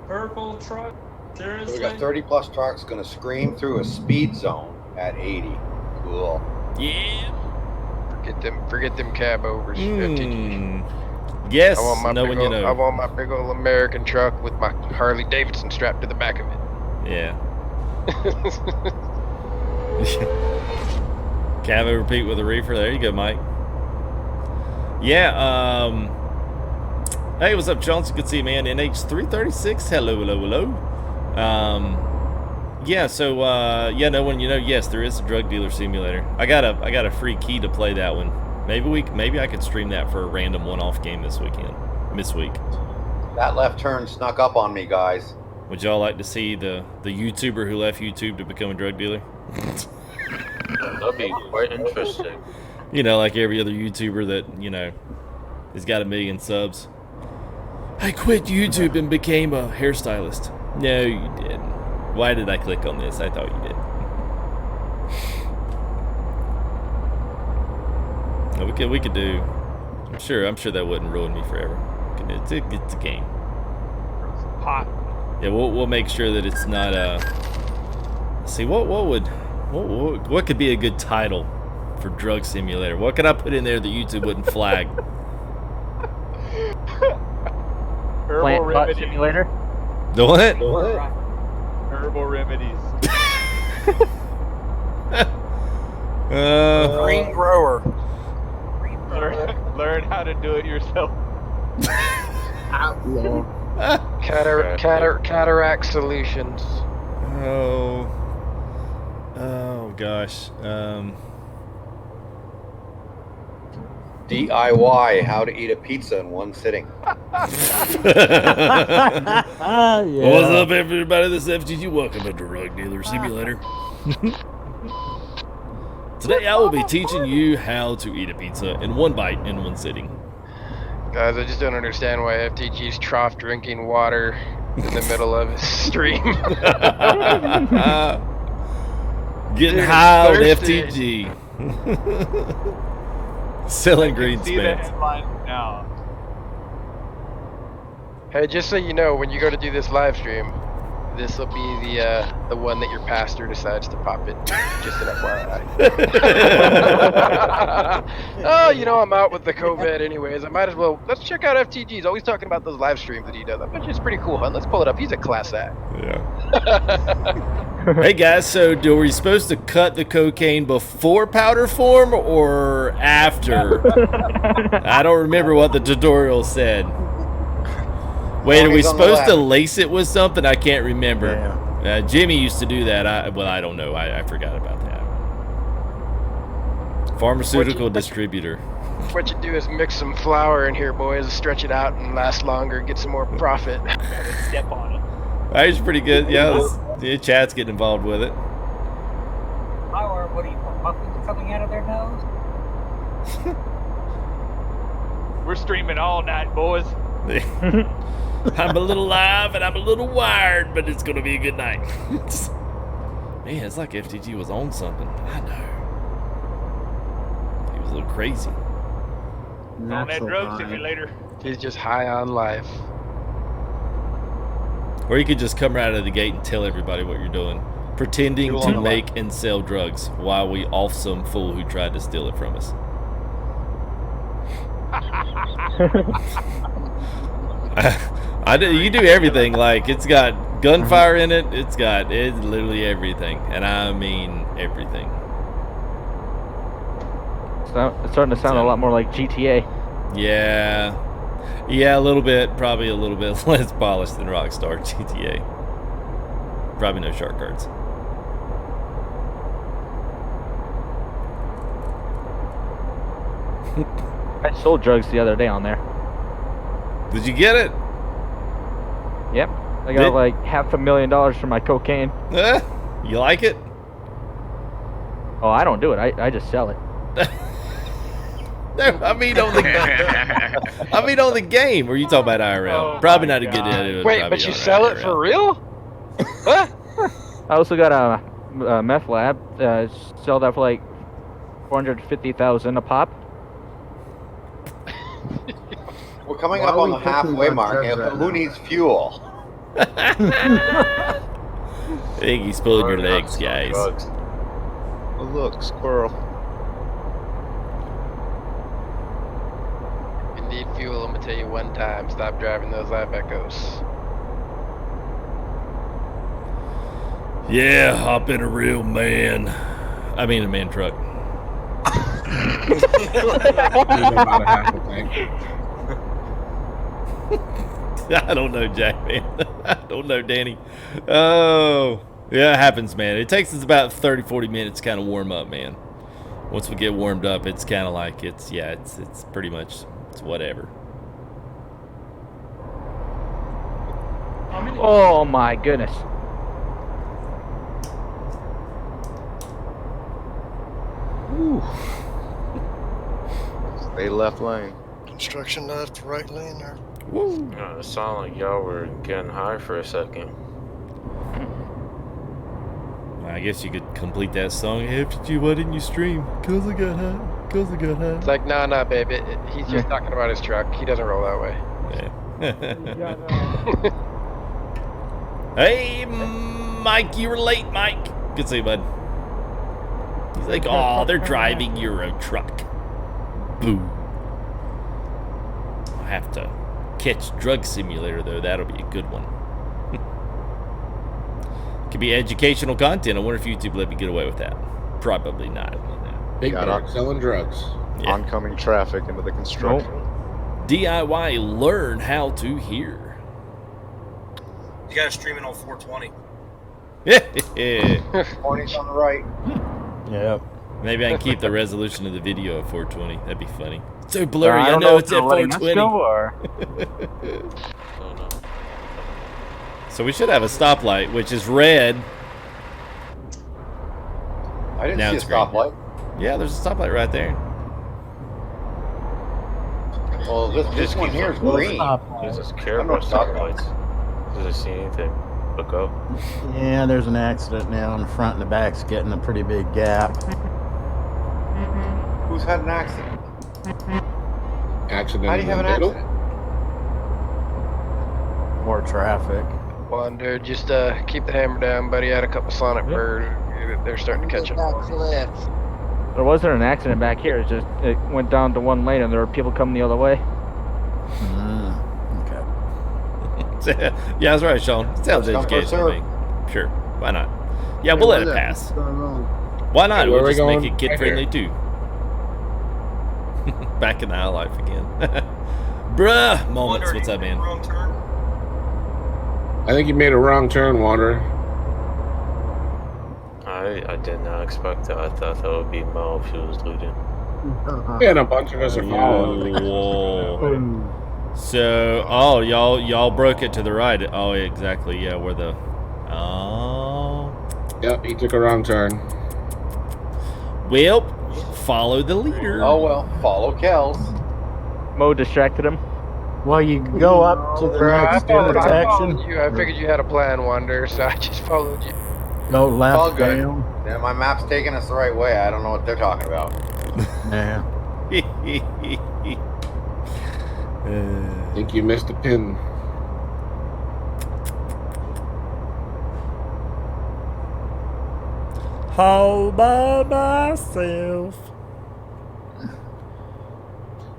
Purple truck. Seriously? So we got 30 plus trucks going to scream through a speed zone at 80. Cool. Yeah. Forget them cab overs. FTG. Yes, I want my know big when old, you know. I want my big old American truck with my Harley Davidson strapped to the back of it. Yeah. Cabo repeat with a reefer. There you go, Mike. Yeah. Hey, what's up, Johnson? Good to see you, man. NH336. Hello, hello, hello. Yeah. So, yeah. No one, you know. Yes, there is a drug dealer simulator. I got a free key to play that one. Maybe I could stream that for a random one-off game this week. That left turn snuck up on me, guys. Would y'all like to see the YouTuber who left YouTube to become a drug dealer? That'd be quite interesting. You know, like every other YouTuber that, you know, has got 1 million subs. I quit YouTube and became a hairstylist. No, you didn't. Why did I click on this? I thought you did. No, we could do. I'm sure that wouldn't ruin me forever. It's a game. Hot. Yeah, we'll make sure that it's not see what could be a good title for Drug Simulator? What could I put in there that YouTube wouldn't flag? Plant Pot Simulator. The what? Herbal remedies. Green grower. Learn how to do it yourself. Outlaw. Cataract solutions. Oh gosh. DIY, how to eat a pizza in one sitting. Yeah. What's up, everybody? This is FGG. Welcome to Drug Dealer Simulator. Today I will be teaching you how to eat a pizza in one bite in one sitting. Guys, I just don't understand why FTG's trough drinking water in the middle of his stream. Getting high on FTG. Selling green See the spans. headline now. Hey, just so you know, when you go to do this live stream, this will be the one that your pastor decides to pop it. Just an FYI. Oh, you know, I'm out with the COVID anyways. I might as well. Let's check out FTG. He's always talking about those live streams that he does. I bet you it's pretty cool, huh? Let's pull it up. He's a class act. Yeah. Hey guys, so were you supposed to cut the cocaine before powder form or after? I don't remember what the tutorial said. Wait, are we supposed to lace it with something? I can't remember. Yeah. Jimmy used to do that. I don't know. I forgot about that. Pharmaceutical distributor. What you do is mix some flour in here, boys, stretch it out and last longer, get some more profit. Step on it. He's pretty good. Yeah, chat's getting involved with it. Flour, what are you, muffins coming out of their nose? We're streaming all night, boys. I'm a little live and I'm a little wired, but it's gonna be a good night. Man, it's like FTG was on something. I know. He was a little crazy. On that drug simulator. He's just high on life. Or you could just come right out of the gate and tell everybody what you're doing. Pretending to make and sell drugs while we off some fool who tried to steal it from us. You do everything. Like, it's got gunfire in it. It's literally everything. And I mean everything. So it's starting to sound a lot more like GTA. Yeah. Yeah, a little bit. Probably a little bit less polished than Rockstar GTA. Probably no shark cards. I sold drugs the other day on there. Did you get it? Yep. I got like $500,000 for my cocaine. You like it? Oh, I don't do it. I just sell it. No, I mean on the game. Or you talking about IRL? Probably not a good idea. Wait, but you sell it for real? Huh? I also got a meth lab. Sell that for like $450,000 a pop. We're coming up on the halfway mark. Who needs fuel? Iggy's pulling your legs, guys. Oh, look, squirrel. fuel, I'm gonna tell you one time, stop driving those live echoes. Yeah, hop in a real man. I mean a man truck. About a half a tank. I don't know, Jack, man. I don't know, Danny. Oh, yeah, it happens, man. It takes us about 30, 40 minutes to kind of warm up, man. Once we get warmed up, it's kind of like it's pretty much, it's whatever. Oh my goodness. Whew. Stay left lane. Construction left, right lane there. Woo. It sounded like y'all were getting high for a second. I guess you could complete that song. After you, why didn't you stream? Cause I got high. Cause I got high. It's like, nah, baby. He's just talking about his truck. He doesn't roll that way. Yeah. Hey, Mike, you were late, Mike. Good to see you, bud. He's like, oh, they're driving Euro truck. Boo. I'll have to catch Drug Simulator, though. That'll be a good one. Could be educational content. I wonder if YouTube let me get away with that. Probably not. Big dog selling drugs. Yeah. Oncoming traffic into the construction. DIY, learn how to hear. You gotta stream it on 420. Yeah. 20's on the right. Yep. Maybe I can keep the resolution of the video at 420. That'd be funny. It's so blurry. I know it's at 420. So we should have a stoplight, which is red. I didn't Now see a it's green. stoplight. Yeah, there's a stoplight right there. Well, this one here is green. Does this care about stoplights? Does it see anything? Look up. Yeah, there's an accident now, and the front and the back's getting a pretty big gap. Who's had an accident? Accident. How do you have an accident? More traffic. Wonder, just keep the hammer down, buddy. I had a couple sonic birds. They're starting to catch up. There wasn't an accident back here. It's just it went down to one lane, and there were people coming the other way. Okay. Yeah, that's right, Sean. It sounds educational to me. Sure. Why not? Yeah, we'll let it pass. Why not? Hey, where we'll are we just make going it kid right friendly here? too. Back in the high life again. Bruh, moments. What's up, man? Wrong turn. I think you made a wrong turn, Wanderer. I did not expect that. I thought that would be Mo if he was leading. Yeah, and a bunch of us are following. Whoa. So, oh, y'all broke it to the right. Oh, exactly. Yeah, where the. Oh. Yep, he took a wrong turn. Well, follow the leader. Oh well, follow Kells. Mo distracted him. Well, you go up to the next intersection. I figured you had a plan, Wonder, so I just followed you. Go All left good. down. Yeah, my map's taking us the right way. I don't know what they're talking about. Yeah. I think you missed a pin. All by myself.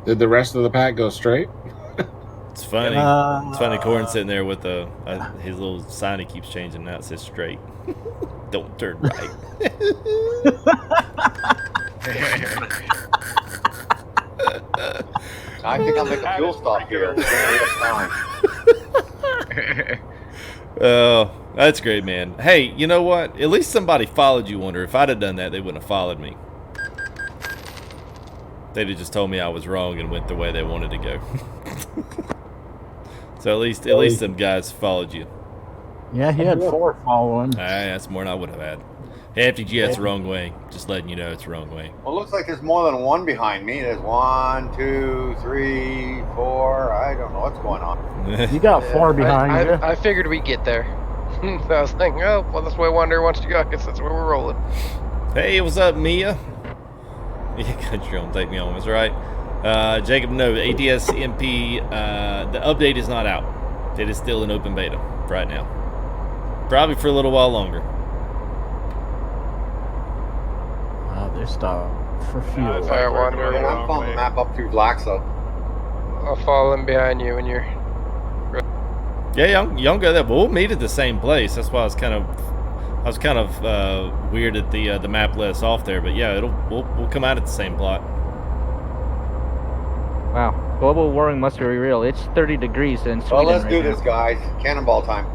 Did the rest of the pack go straight? It's funny. It's funny. Corn sitting there with his little sign he keeps changing. Now it says straight. Don't turn right. I think I'll make a fuel stop here. Oh, that's great, man. Hey, you know what? At least somebody followed you, Wonder. If I'd have done that, they wouldn't have followed me. They'd have just told me I was wrong and went the way they wanted to go. So at least some guys followed you. Yeah, he had 4 following. That's more than I would have had. Hey, FTG, that's the wrong way. Just letting you know it's the wrong way. Well, it looks like there's more than one behind me. There's 1, 2, 3, 4. I don't know what's going on. You got 4 behind you. I figured we'd get there. So I was thinking, oh, well, that's where Wonder wants to go. I guess that's where we're rolling. Hey, what's up, Mia? Yeah, country home, take me home. That's right. Jacob, no, ATS-MP, the update is not out. It is still in open beta right now. Probably for a little while longer. Oh, they're stopped for fuel. I wonder. I'm pulling the map up through Blacksa. I'll fall in behind you when you're. Yeah, y'all go there, but we'll meet at the same place. That's why I was kind of weird at the map let us off there. But yeah, we'll come out at the same plot. Wow, global warming must be real. It's 30 degrees in Sweden. Well, let's do right this, guys. Cannonball time.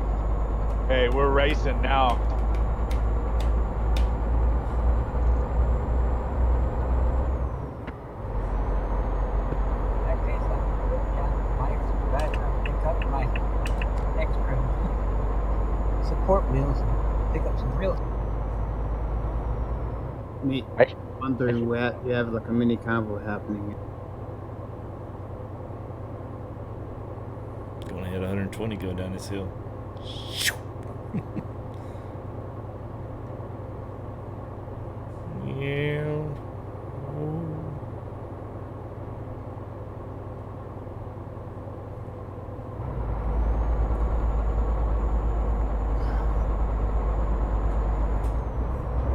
Hey, we're racing now. Support wheels and pick up some real. Me, wondering where you have like a mini convoy happening. Going to hit 120 going down this hill. Yeah.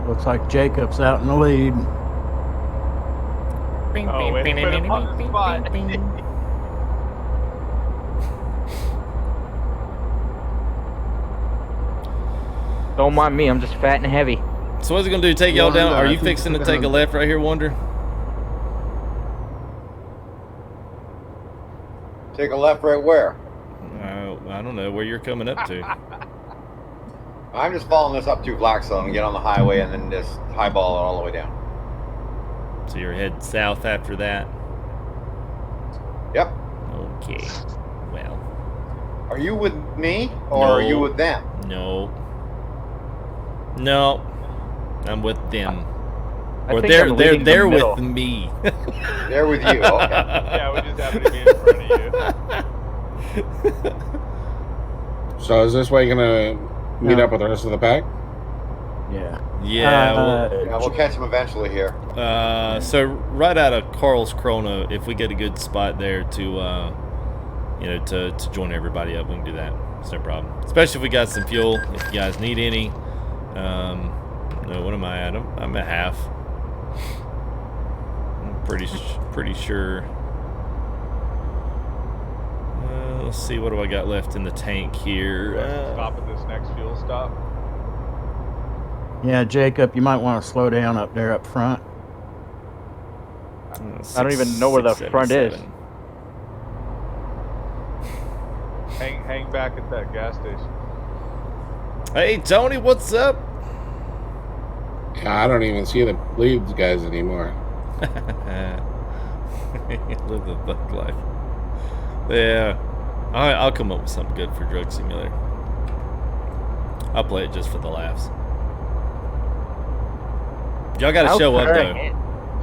Looks like Jacob's out in the lead. Oh, wait, put him on the spot. Don't mind me, I'm just fat and heavy. So what's it gonna do? Take y'all down? Are you fixing to take a left right here, Wonder? Take a left right where? I don't know where you're coming up to. I'm just following this up to Blackstone and get on the highway and then just highball it all the way down. So you're heading south after that? Yep. Okay. Well. Are you with me or are you with them? No. No. I'm with them. I Or think they're I'm leading they're the middle. with me. They're with you. Okay. Yeah, we just happen to be in front of you. So is this way gonna meet up with the rest of the pack? Yeah. Yeah. Yeah, we'll catch them eventually here. So right out of Carl's Corona, if we get a good spot there to, you know, to join everybody up, we can do that. It's no problem. Especially if we got some fuel. If you guys need any. No, what am I at? I'm at half. I'm pretty sure. Let's see, what do I got left in the tank here? Stop at this next fuel stop. Yeah, Jacob, you might want to slow down up there up front. I don't even know where the front is. Hang back at that gas station. Hey, Tony, what's up? Yeah, I don't even see the leads guys anymore. Live the bug life. Yeah. I'll come up with something good for Drug Simulator. I'll play it just for the laughs. Y'all gotta show up, though.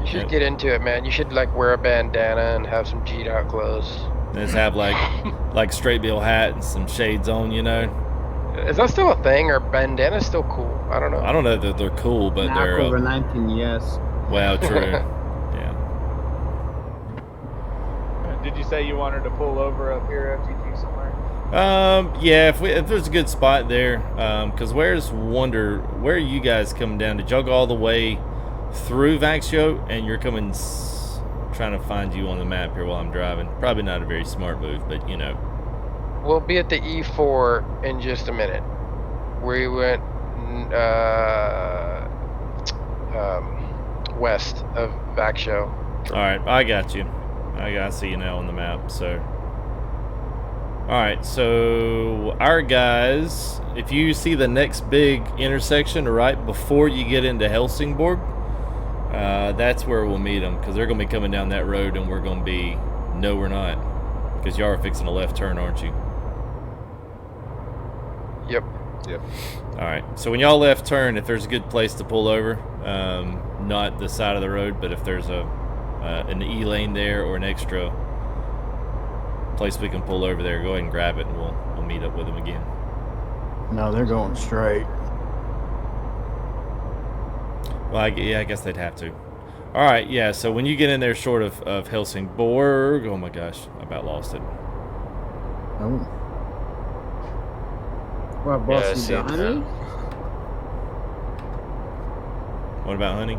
You should get into it, man. You should, like, wear a bandana and have some G-Dot clothes. And just have, like straight bill hat and some shades on, you know? Is that still a thing, or bandana's still cool? I don't know. I don't know that they're cool, but they're... over 19, yes. Well, true. Yeah. Did you say you wanted to pull over up here, FGT, somewhere? Yeah, if there's a good spot there, because where are you guys coming down? Did y'all go all the way through Vaxio, and you're coming, trying to find you on the map here while I'm driving? Probably not a very smart move, but you know. We'll be at the E4 in just a minute. We went west of Vaxio. Alright, I got you. I see you now on the map, so. Alright, so our guys, if you see the next big intersection right before you get into Helsingborg, that's where we'll meet them, because they're going to be coming down that road and we're going to be, no we're not, because y'all are fixing a left turn, aren't you? Yep. Alright, so when y'all left turn, if there's a good place to pull over, not the side of the road, but if there's an E lane there or an extra place we can pull over there, go ahead and grab it and we'll meet up with them again. No, they're going straight. Well, I guess they'd have to. Alright, yeah, so when you get in there short of Helsingborg, oh my gosh, I about lost it. Oh. What, boss, Yeah, you see got that. honey? What about honey?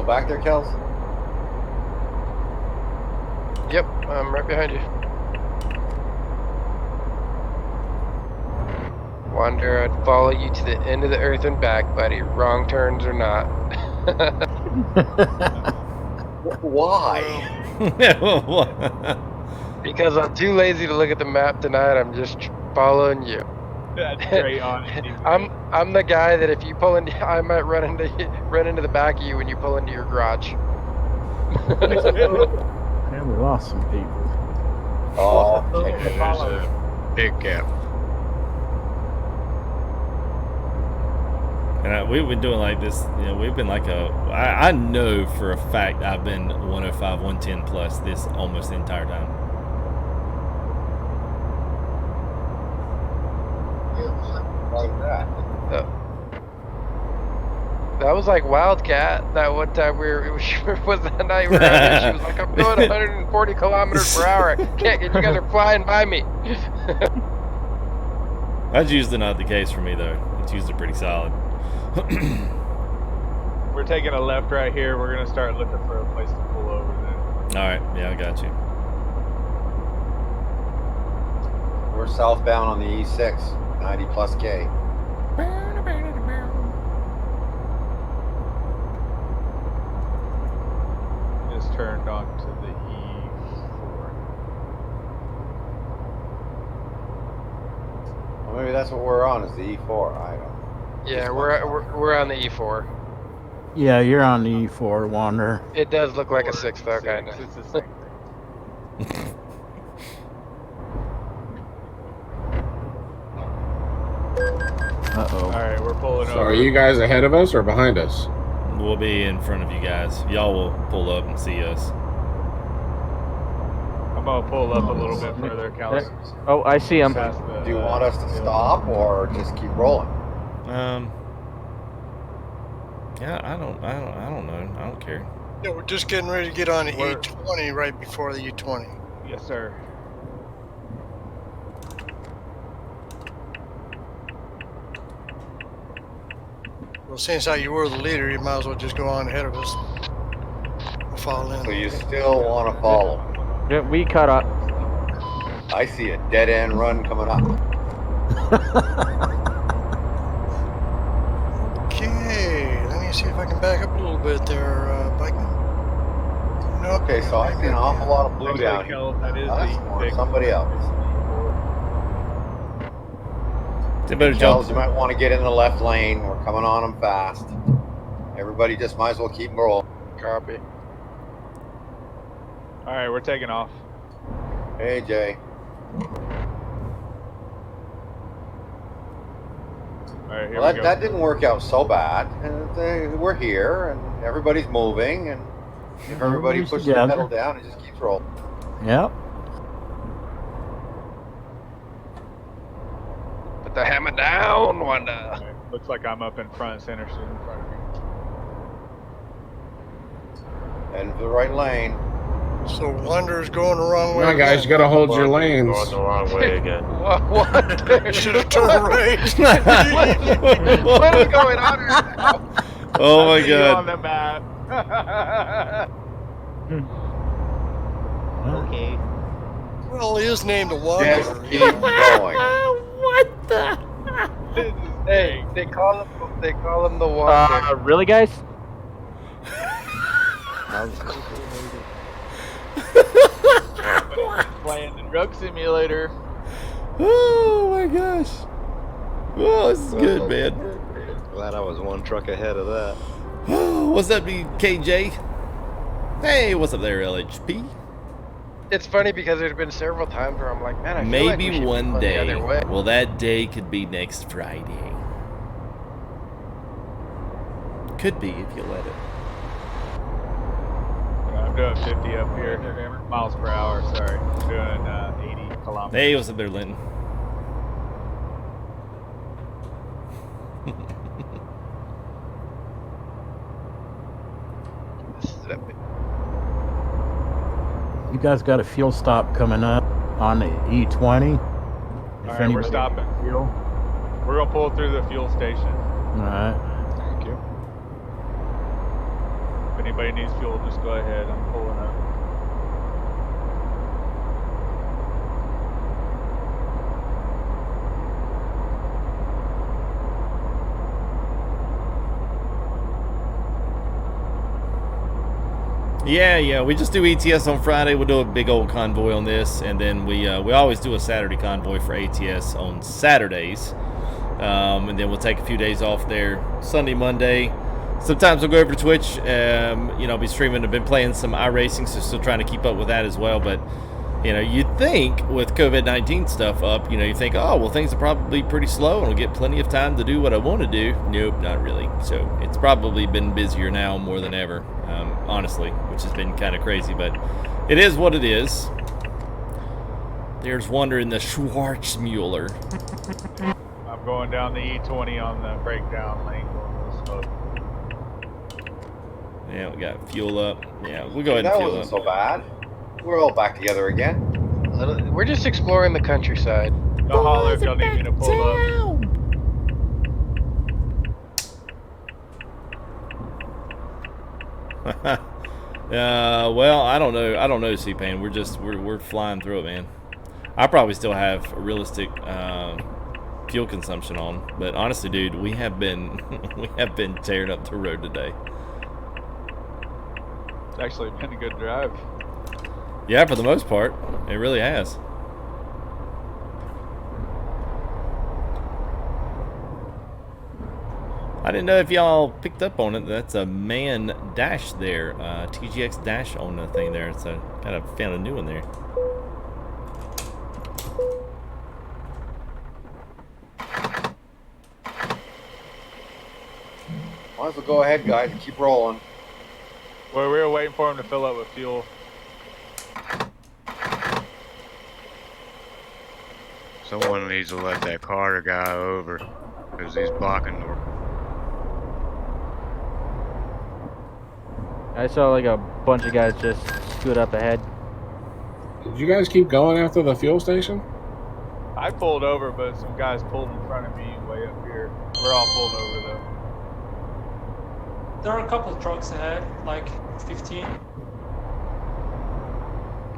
back there, Kels? Yep, I'm right behind you. Wander, I'd follow you to the end of the earth and back, buddy. Wrong turns or not. Why? Because I'm too lazy to look at the map tonight. I'm just following you. That's great honesty. I'm the guy that if you pull into, I might run into the back of you when you pull into your garage. Yeah, we lost some people. Oh, There's a big gap. And we've been doing like this, you know, we've been like I know for a fact I've been 105, 110 plus this almost the entire time. like that. That was like Wildcat. That one time was the night we were out there. She was like, I'm going 140 kilometers per hour. Can't get, you guys are flying by me. That's usually not the case for me though. It's usually pretty solid. We're taking a left right here. We're gonna start looking for a place to pull over then. All right, yeah, I got you. We're southbound on the E6, 90 plus K. Just turned on to the E4. Well, maybe that's what we're on, is the E4. I don't know. Yeah, we're on the E4. Yeah, you're on the E4, Wander. It does look like a 6 though, kind of. It's the same thing. Uh-oh. Alright, we're pulling So over. are you guys ahead of us or behind us? We'll be in front of you guys. Y'all will pull up and see us. I'm gonna pull up a little bit further, Callis. Oh, I see him. Do you want us to stop or just keep rolling? Yeah, I don't know. I don't care. Yeah, we're just getting ready to get on the E20 right before the E20. Yes, sir. Well, since how you were the leader, you might as well just go on ahead of us. We'll fall in. So you still want to follow? Yeah, we cut up. I see a dead end run coming up. Okay, let me see if I can back up a little bit there, Biking. Nope. Okay, so I see an awful lot of blue Looks down like here. Kel, that is Us the or big somebody else. They better Charles, jump. you might want to get in the left lane. We're coming on them fast. Everybody just might as well keep rolling. Copy. Alright, we're taking off. Hey, Jay. Alright, here Well, we go. that didn't work out so bad. And we're here, and everybody's moving, and if everybody Everybody's pushes the together. pedal down, it just keeps rolling. Yep. Put the hammer down, Wanda. Okay, looks like I'm up in front, center in front of me. And for the right lane. So Wander's going the wrong way. Come on, guys, you gotta hold your lanes. Going the wrong way again. What? Should have turned right. What is going on right now? Oh my I see you on god. the map. Okay. Well, he is named a Wander. Just keep going. What the? This is Hey, they call him the Wander. Really, guys? playing the drug simulator. Oh my gosh. Oh, this is good, man. Glad I was one truck ahead of that. What's up, KJ? Hey, what's up there, LHP? It's funny because there's been several times where I'm like, man, I feel like we Maybe should be one going the day. other way. Well, that day could be next Friday. Could be if you let it. I'm doing 50 up here, miles per hour. Sorry, I'm doing 80 kilometers. Hey, what's up there, Linton? You guys got a fuel stop coming up on the E20. All right, we're stopping. Fuel. We're gonna pull through the fuel station. All right. Thank you. If anybody needs fuel, just go ahead. I'm pulling up. Yeah, we just do ETS on Friday. We'll do a big old convoy on this, and then we always do a Saturday convoy for ATS on Saturdays, and then we'll take a few days off there, Sunday, Monday. Sometimes we'll go over to Twitch. I'll be streaming. I've been playing some iRacing, so still trying to keep up with that as well. But you'd think with COVID-19 stuff up, you think, oh well, things are probably pretty slow, and I'll get plenty of time to do what I want to do. Nope, not really. So it's probably been busier now more than ever. Honestly, which has been kind of crazy, but it is what it is. There's wonder in the Schwarzmuller. I'm going down the E20 on the breakdown lane. Going yeah, we got fuel up. Yeah, we'll go ahead and that fuel wasn't up. so bad. We're all back together again. We're just exploring the countryside. Y'all holler if y'all need me to pull up. Well, I don't know, C-Pain. We're flying through it, man. I probably still have a realistic fuel consumption on, but honestly, dude, we have been tearing up the road today. It's actually been a good drive. Yeah, for the most part, it really has. I didn't know if y'all picked up on it. That's a man dash there, TGX dash on the thing there. It's a kind of found a new one there. Might as well go ahead, guys. Keep rolling. Well, we were waiting for him to fill up with fuel. Someone needs to let that Carter guy over, because he's blocking the... I saw like a bunch of guys just scoot up ahead. Did you guys keep going after the fuel station? I pulled over, but some guys pulled in front of me way up here. We're all pulled over though. There are a couple of trucks ahead, like 15.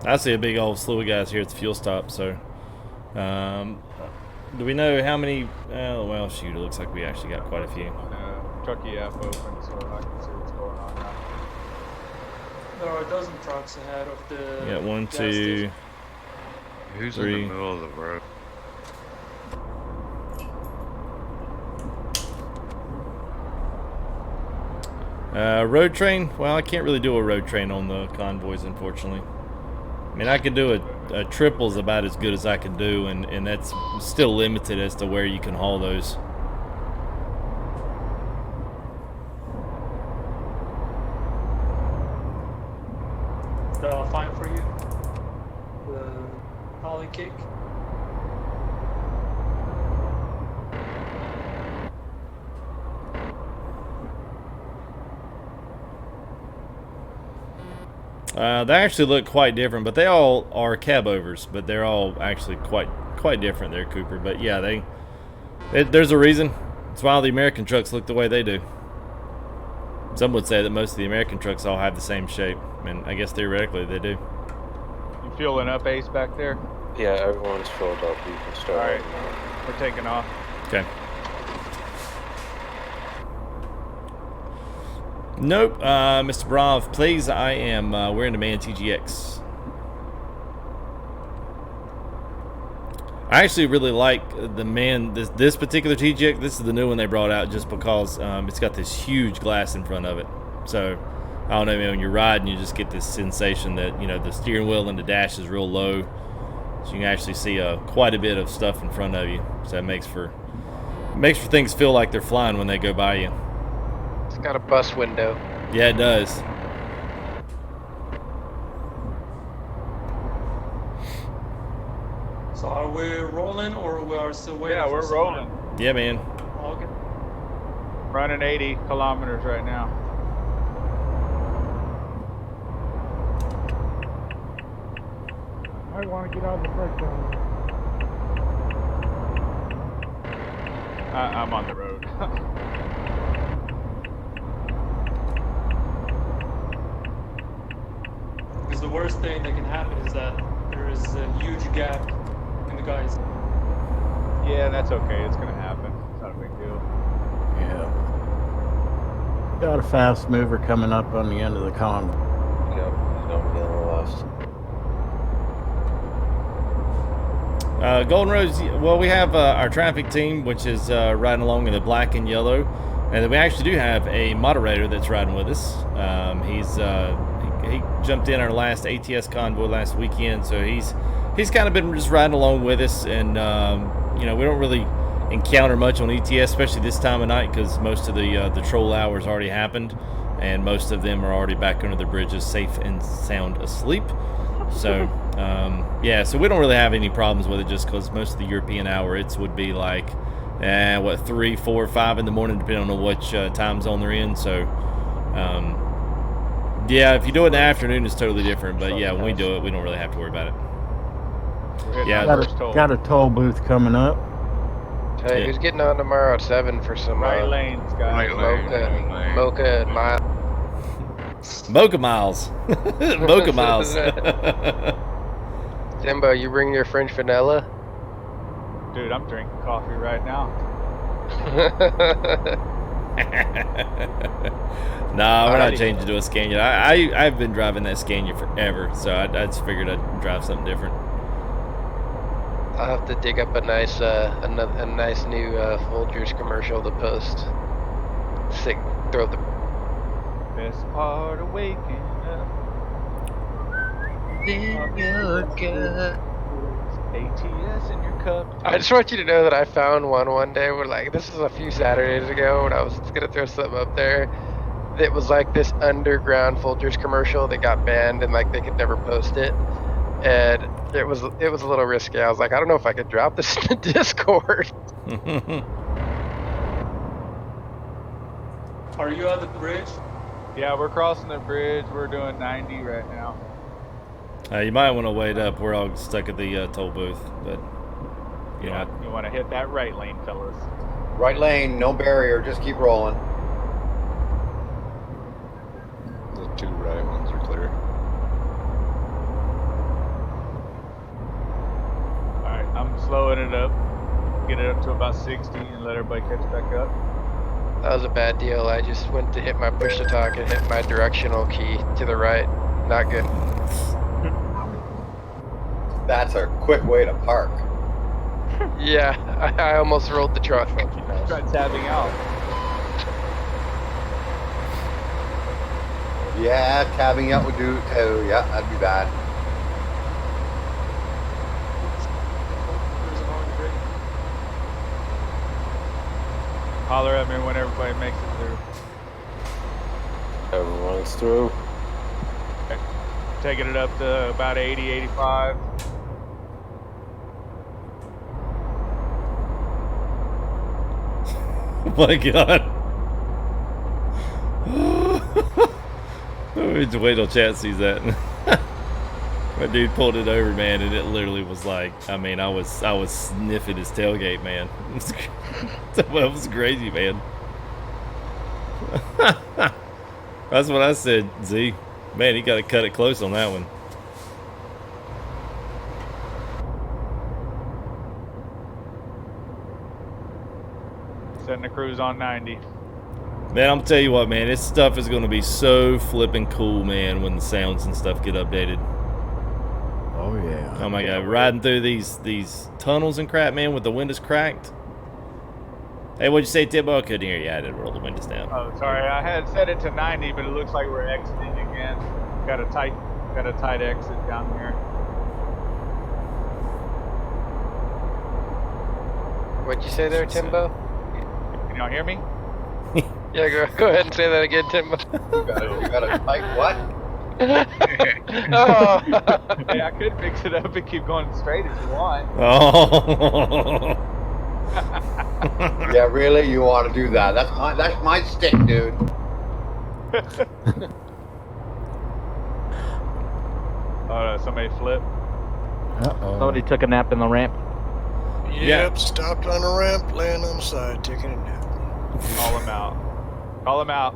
I see a big old slew of guys here at the fuel stop, so do we know how many? Well, shoot, it looks like we actually got quite a few. Trucky F open, so I can see what's going on now. There are a dozen trucks ahead of the... Yeah, 1, 2, station. Who's 3. in the middle of the road? Road train? Well, I can't really do a road train on the convoys, unfortunately. I mean, I could do a triple's about as good as I can do, and that's still limited as to where you can haul those. Is that fine for you? The ollie kick? They actually look quite different, but they all are cab overs, but they're all actually quite different there, Cooper. But yeah, there's a reason. That's why all the American trucks look the way they do. Some would say that most of the American trucks all have the same shape, and I guess theoretically they do. You fueling up, Ace, back there? Yeah, everyone's filled up. You can start. All right, we're taking off. Okay. Nope, Mr. Brav, please. I am. We're in the Man TGX. I actually really like the Man. This particular TGX. This is the new one they brought out, just because it's got this huge glass in front of it. So I don't know, man. When you're riding, you just get this sensation that the steering wheel and the dash is real low, so you can actually see quite a bit of stuff in front of you. So that makes for things feel like they're flying when they go by you. It's got a bus window. Yeah, it does. So are we rolling or we are still waiting? Yeah, we're rolling. Yeah, man. Okay. Running 80 kilometers right now. I want to get out of the breakdown. I'm on the road. worst thing that can happen is that there is a huge gap in the guys. Yeah, that's okay. It's gonna happen. It's not a big deal. Yeah. Got a fast mover coming up on the end of the convoy. Yep, he's over there on the left. Golden Rose, well, we have our traffic team, which is riding along in the black and yellow. And then we actually do have a moderator that's riding with us. He jumped in our last ATS convoy last weekend, so he's kind of been just riding along with us. And you know, we don't really encounter much on ETS, especially this time of night, because most of the troll hours already happened, and most of them are already back under the bridges, safe and sound asleep. So yeah, so we don't really have any problems with it, just because most of the European hour would be like what, 3, 4, 5 in the morning, depending on which time zone they're in. So yeah, if you do it in the afternoon, it's totally different. But yeah, when we do it, we don't really have to worry about it. Yeah, got a toll booth coming up. Hey, who's getting on tomorrow at 7 for some right lanes, guys. Mocha and Mile? Mocha miles. Mocha miles. Timbo, you bring your French vanilla? Dude, I'm drinking coffee right now. Nah, we're not changing to a Scania. I've been driving that Scania forever, so I just figured I'd drive something different. I'll have to dig up a nice new Folgers commercial to post. Sick, throw the best part of waking up. In your gut. ATS in your cup. I just want you to know that I found one day where, like, this is a few Saturdays ago when I was gonna throw something up there that was like this underground Folgers commercial that got banned and like they could never post it. And it was a little risky. I was like, I don't know if I could drop this in the Discord. Are you at the bridge? Yeah, we're crossing the bridge. We're doing 90 right now. You might want to wait up. We're all stuck at the toll booth, but yeah, you want to hit that right lane, fellas. Right lane, no barrier. Just keep rolling. The 2 right ones are clear. Alright, I'm slowing it up. Get it up to about 60 and let everybody catch back up. That was a bad deal. I just went to hit my push to talk and hit my directional key to the right. Not good. That's a quick way to park. Yeah, I almost rolled the truck. Try tabbing out. Yeah, tabbing out would do too. Yeah, that'd be bad. Holler at me when everybody makes it through. Everyone's through. Okay. Taking it up to about 80, 85. oh my god. Just wait till chat sees that. My dude pulled it over, man, and it literally was like, I mean, I was sniffing his tailgate, man. That was crazy, man. That's what I said, Z. Man, he got to cut it close on that one. Setting the cruise on 90. Man, I'm tell you what, man, this stuff is going to be so flipping cool, man, when the sounds and stuff get updated. Oh yeah. Oh my god, riding through these tunnels and crap, man, with the windows cracked. Hey, what'd you say, Tibbo? I couldn't hear you. I didn't roll the windows down. Oh, sorry. I had set it to 90, but it looks like we're exiting again. Got a tight exit down here. What'd you say there, Timbo? Can y'all hear me? Yeah, go ahead and say that again, Timbo. You got a tight what? Oh. Hey, I could fix it up and keep going straight if you want. Oh. Yeah, really? You want to do that? That's my stick, dude. Somebody flipped. Uh-oh. Somebody took a nap in the ramp. Yep, stopped on the ramp, laying on the side, taking a nap. Call him out. Call him out.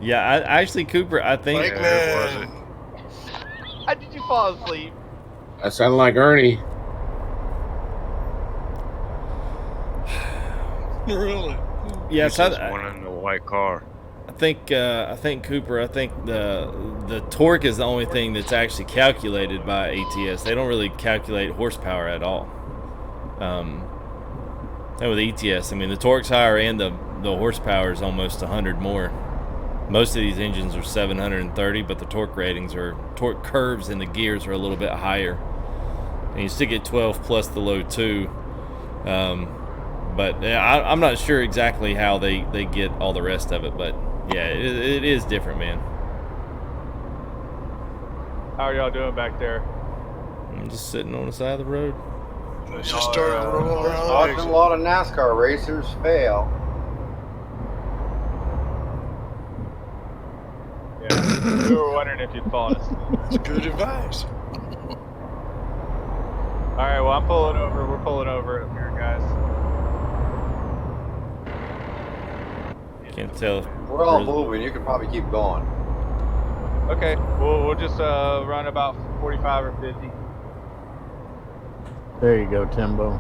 Yeah, actually, Cooper, I think. Like, man. fall asleep. That sounded like Ernie. Really? Yes, This is one in the white car. I think Cooper. I think the torque is the only thing that's actually calculated by ATS. They don't really calculate horsepower at all. And with ETS, I mean the torque's higher and the horsepower is almost 100 more. Most of these engines are 730, but the torque curves in the gears are a little bit higher. And you still get 12 plus the low 2. But yeah, I'm not sure exactly how they get all the rest of it, but yeah, it is different, man. How are y'all doing back there? I'm just sitting on the side of the road. Let's just start rolling around. Watching a lot of NASCAR racers fail. Yeah, we were wondering if you'd fallen asleep. That's good advice. All right, well I'm pulling over. We're pulling over up here, guys. Can't tell. We're all moving. You can probably keep going. Okay, we'll just run about 45 or 50. There you go, Timbo.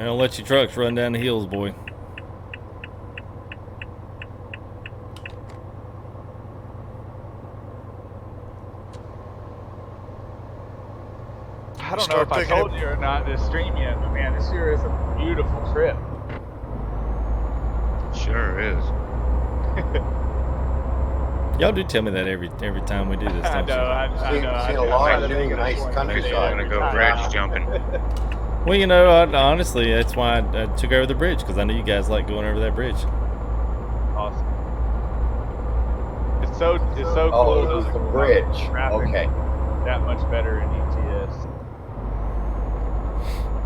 Don't let your trucks run down the hills, boy. I don't know if I told you or not this stream yet, but man, this sure is a beautiful trip. Sure is. Y'all do tell me that every time we do this. I know. Seen a lot of new nice countryside. I'm gonna go bridge jumping. Well, you know, honestly, that's why I took over the bridge, because I know you guys like going over that bridge. Awesome. It's so Oh, close. it was the bridge. Traffic Okay. That much better in ETS.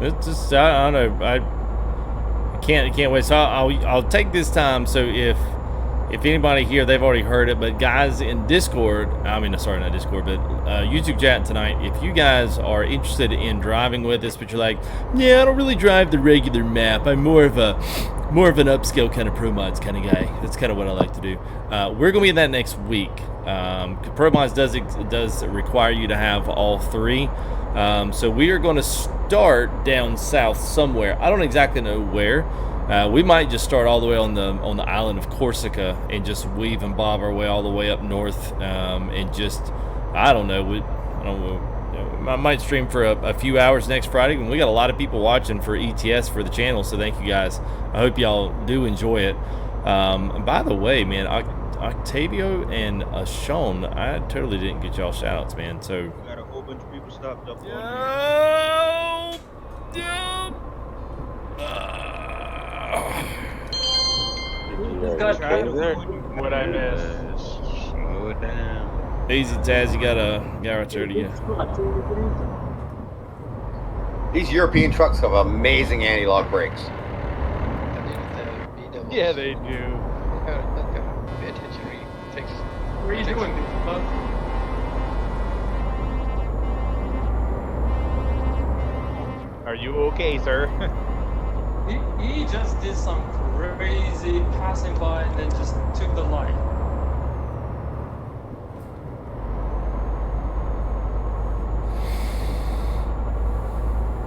It's just I don't know. I can't wait. So I'll take this time. So if anybody here, they've already heard it, but guys in Discord, I mean, sorry, not Discord, but YouTube chat tonight, if you guys are interested in driving with us, but you're like, yeah, I don't really drive the regular map. I'm more of an upscale kind of pro mods kind of guy. That's kind of what I like to do. We're gonna be in that next week. Pro mods does require you to have all three. So we are going to start down south somewhere. I don't exactly know where. We might just start all the way on the island of Corsica and just weave and bob our way all the way up north, and just I don't know. I might stream for a few hours next Friday, and we got a lot of people watching for ETS for the channel. So thank you guys. I hope y'all do enjoy it. And by the way, man, Octavio and Sean, I totally didn't get y'all shout outs, man. So Got a whole bunch of people stopped up on What I miss? Slow it down. Easy, Taz, you got a guy right there to you. These European trucks have amazing anti-lock brakes. Yeah, they do. What are you doing, bud? Are you okay, sir? He just did some crazy passing by and then just took the light.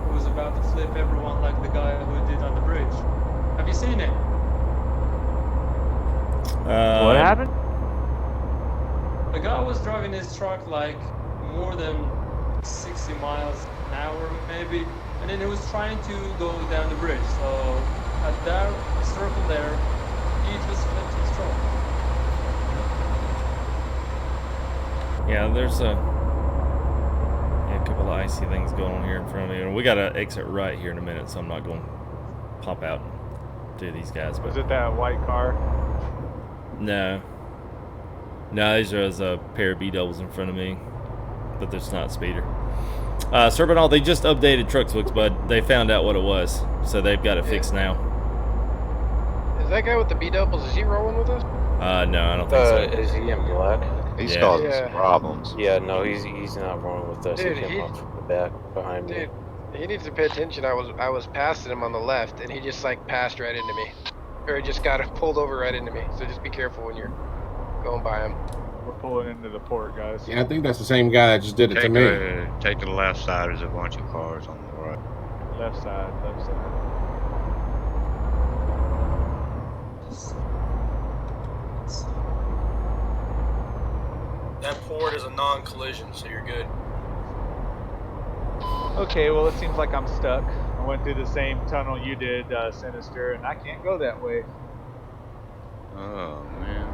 He was about to flip everyone like the guy who did on the bridge. Have you seen it? What happened? The guy was driving his truck like more than 60 miles an hour maybe, and then he was trying to go down the bridge. So at that circle there, he just flipped his truck. Yeah, there's a couple of icy things going on here in front of me, and we got to exit right here in a minute, so I'm not going to pop out and do these guys. But Was it that white car? no, these are a pair of B doubles in front of me, but there's not a speeder. Serpenol, they just updated Trucksbooks, bud. They found out what it was, so they've got it fixed now. Is Is that guy with the B-doubles, is he rolling with us? No, I don't think so. Is he in black? He's Yeah. causing Yeah. some problems. Yeah, no, he's not rolling with us. Dude, he came he- up from the back behind me. Dude, he needs to pay attention. I was passing him on the left, and he just like passed right into me, or he just got pulled over right into me. So just be careful when you're going by him. We're pulling into the port, guys. Yeah, I think that's the same guy that just did it to me. Take the left side. There's a bunch of cars on the right. Left side, left side. That port is a non-collision, so you're good. Okay, well, it seems like I'm stuck. I went through the same tunnel you did, Sinister, and I can't go that way. Oh, man.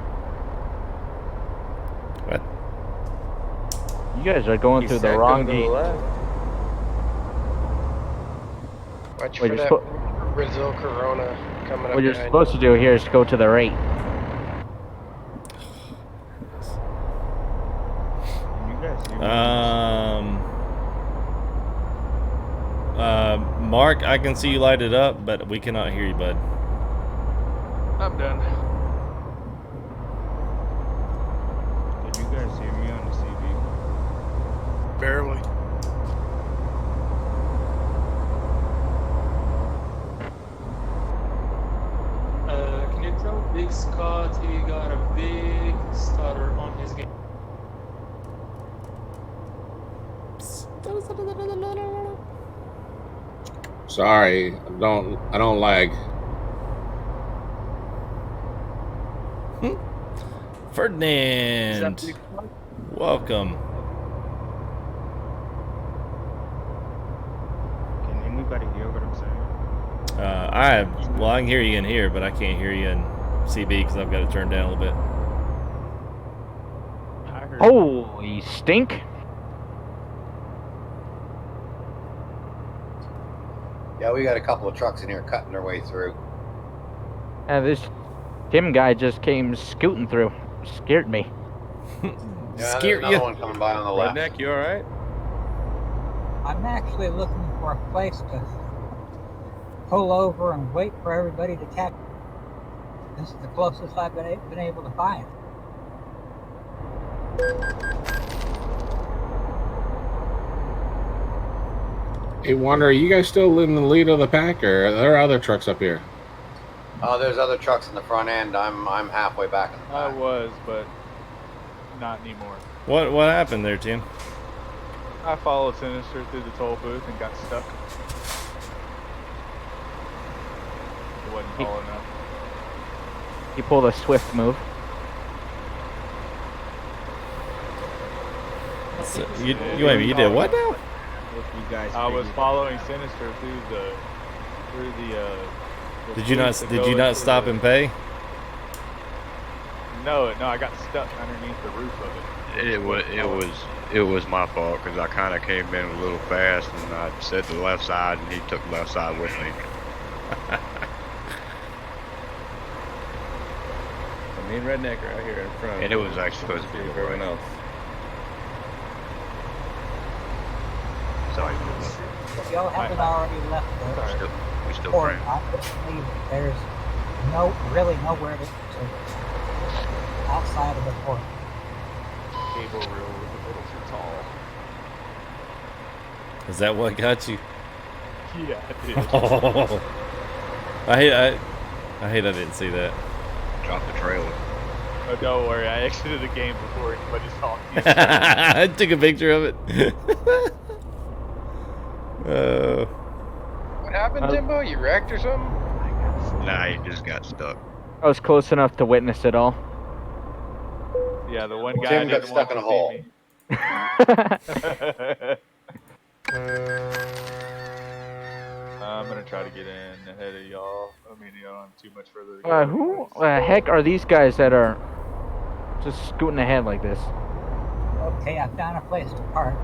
What? You guys are going through the wrong gate. Watch What for you're that Brazil Corona coming up. What you're behind supposed to do here is go to the right. You guys hear me? Mark, I can see you light it up, but we cannot hear you, bud. I'm done. Did you guys hear me on the CB? Barely. Can you tell Big Scott he got a big stutter on his game? Sorry, I don't lag. Ferdinand, welcome. Can anybody hear what I'm saying? I can hear you in here, but I can't hear you in CB because I've got it turned down a little bit. Holy stink! Yeah, we got a couple of trucks in here cutting their way through. This Tim guy just came scooting through. Scared me. Yeah, there's another one coming by on the left. Redneck, you alright? I'm actually looking for a place to pull over and wait for everybody to catch. This is the closest I've been able to find. Hey, Wander, are you guys still in the lead of the pack, or are there other trucks up here? There's other trucks in the front end. I'm halfway back in the I back. was, but not anymore. What happened there, Tim? I followed Sinister through the toll booth and got stuck. It wasn't tall enough. He pulled a swift move. So, you did what now? I was following Sinister through the Did you not stop and pay? No, I got stuck underneath the roof of it. It was my fault because I kind of came in a little fast and I said the left side and he took the left side with me. Me and Redneck are out here in front. And it was actually supposed to be everyone else. Sorry. If y'all haven't already left We're still port, praying. obviously there's really nowhere to outside of the port. Cable reel was a little too tall. Is that what got you? Yeah, it did. Oh. I hate I didn't see that. Drop the trailer. Oh, don't worry, I exited the game before anybody saw me. I took a picture of it. What happened, Timbo? You wrecked or something? Nah, he just got stuck. I was close enough to witness it all. Yeah, the one guy Tim got didn't stuck want in a to hole. see me. I'm gonna try to get in ahead of y'all. I mean, you know, I'm too much further. To go. Who the heck are these guys that are just scooting ahead like this? Okay, I found a place to park.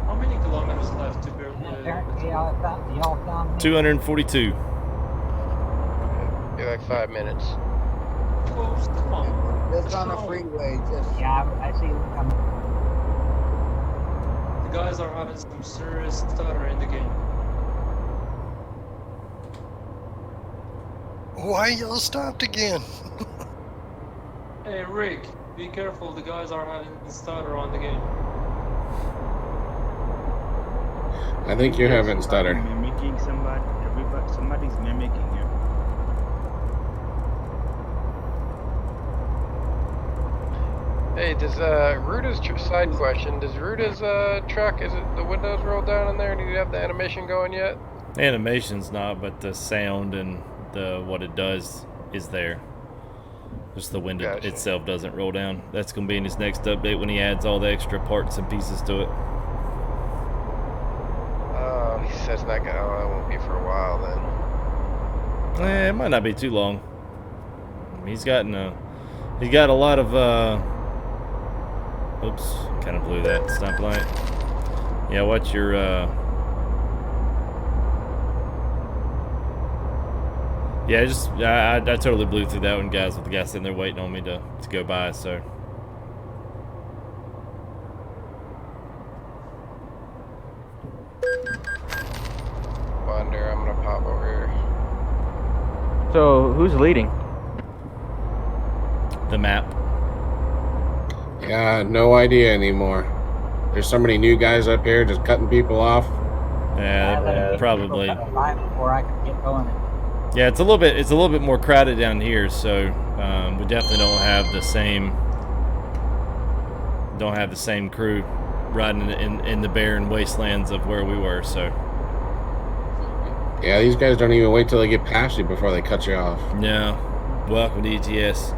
How many kilometers left to build Apparently, y'all found me. 242. You're like 5 minutes. Close, come on. Just on the freeway, just... Yeah, I see you coming. The guys are having some serious stutter in the game. Why y'all stopped again? Hey Rick, be careful. The guys are having the stutter on the game. I think you haven't stuttered. Mimicking somebody. Somebody's mimicking you. Hey, does Ruta's side question? Does Ruta's truck, is it the windows rolled down in there? Do you have the animation going yet? Animation's not, but the sound and the what it does is there. Just the window itself doesn't roll down. That's gonna be in his next update when he adds all the extra parts and pieces to it. Oh, he says not gonna. Oh, that won't be for a while then. It might not be too long. He's got a lot of oops, kind of blew that stop light. Yeah, watch your yeah, I totally blew through that one, guys, with the guy sitting there waiting on me to go by, so. Wonder, I'm gonna pop over here. So, who's leading? The map. Yeah, no idea anymore. There's so many new guys up here just cutting people off. Yeah, probably. Before I could get going. Yeah, it's a little bit more crowded down here, so we definitely don't have the same crew riding in the barren wastelands of where we were. So yeah, these guys don't even wait till they get past you before they cut you off. No, welcome to ETS.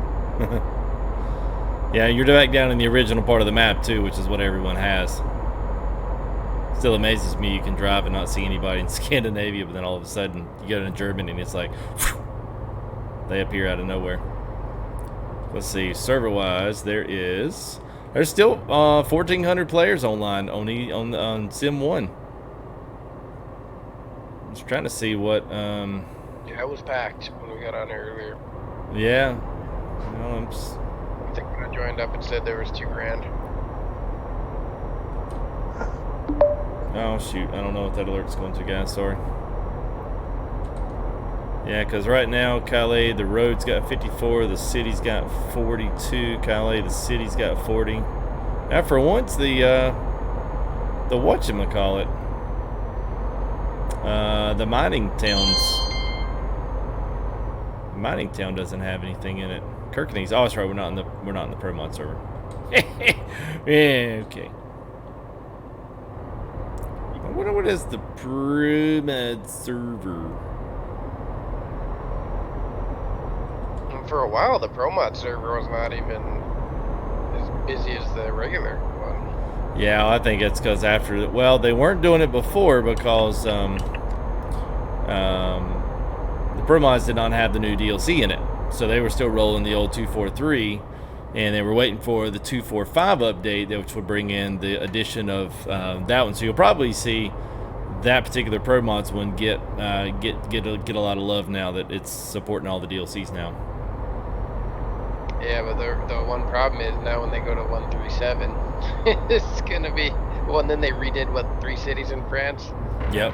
Yeah, you're back down in the original part of the map too, which is what everyone has. Still amazes me you can drive and not see anybody in Scandinavia, but then all of a sudden you go to Germany and it's like whew, they appear out of nowhere. Let's see, server-wise, there's still 1,400 players online on Sim 1. I was trying to see what. Yeah, it was packed when we got on there earlier. Yeah. Well, I think when I joined up, it said there was 2 grand. Oh shoot, I don't know what that alert's going to, guys, sorry. Yeah, because right now, Calais, the road's got 54, the city's got 42, Calais, the city's got 40. Now for once, the whatchamacallit, the mining town doesn't have anything in it. Kirkney's, oh that's right, we're not in the ProMod server. Yeah, okay. I wonder what is the ProMod server. For a while, the ProMod server was not even as busy as the regular one. Yeah, I think it's because after, well, they weren't doing it before because the ProMods did not have the new DLC in it. So they were still rolling the old 2.4.3, and they were waiting for the 2.4.5 update, which would bring in the addition of that one. So you'll probably see that particular ProMods one get a lot of love now that it's supporting all the DLCs now. Yeah, but the one problem is now when they go to 137, it's gonna be well. And then they redid what 3 cities in France. Yep.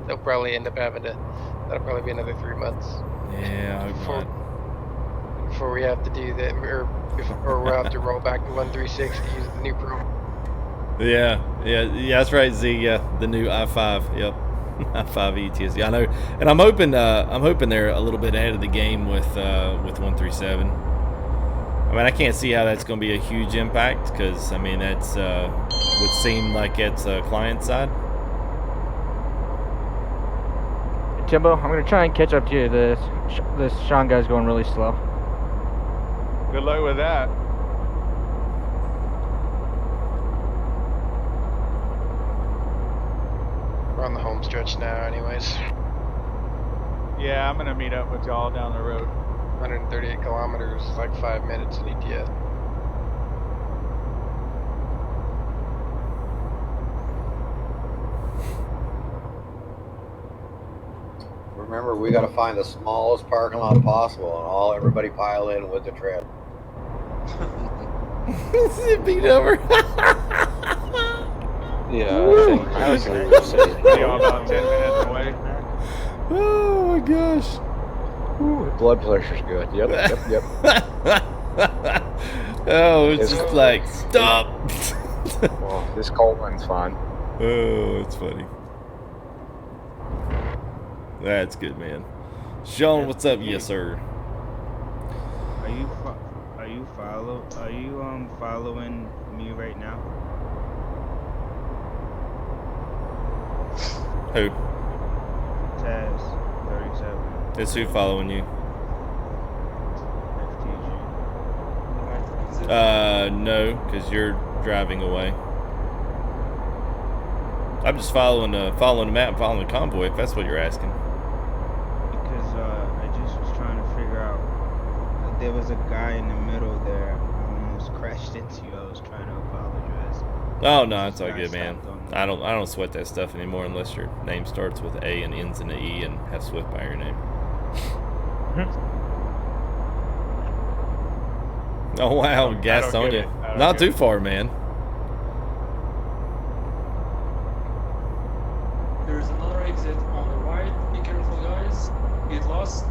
They'll probably end up having to. That'll probably be another 3 months. Yeah. Before we have to do that, or we'll have to roll back to 136 to use the new Pro. Yeah, that's right, Z. The new i5. Yep. i5 ETS. Yeah, I know, and I'm hoping they're a little bit ahead of the game with 137. I mean, I can't see how that's going to be a huge impact because I mean that's would seem like it's client side. Timbo, I'm gonna try and catch up to you. This Sean guy's going really slow. Good luck with that. We're on the home stretch now, anyways. Yeah, I'm gonna meet up with y'all down the road. 138 kilometers, like 5 minutes in ETS. Remember, we got to find the smallest parking lot possible, and everybody pile in with the trip. Is it beat over? Yeah, I think Y'all about 10 minutes away. Oh my gosh. Ooh, blood pressure's good. Yep, yep. Oh, it's just like, stop! Well, this cold one's fun. Oh, it's funny. That's good, man. Sean, what's up? Yes, sir. Are you following me right now? Who? Taz 37. Is who following you? No, because you're driving away. I'm just following the map and following the convoy, if that's what you're asking. Because I just was trying to figure out. There was a guy in the middle there. I almost crashed into you. I was trying to apologize. Oh no, it's all good, man. I don't sweat that stuff anymore unless your name starts with A and ends in an E and have Swift by your name. Oh wow, Gastonia. Not too far, man. There's another exit on the right. Be careful, guys. Get lost.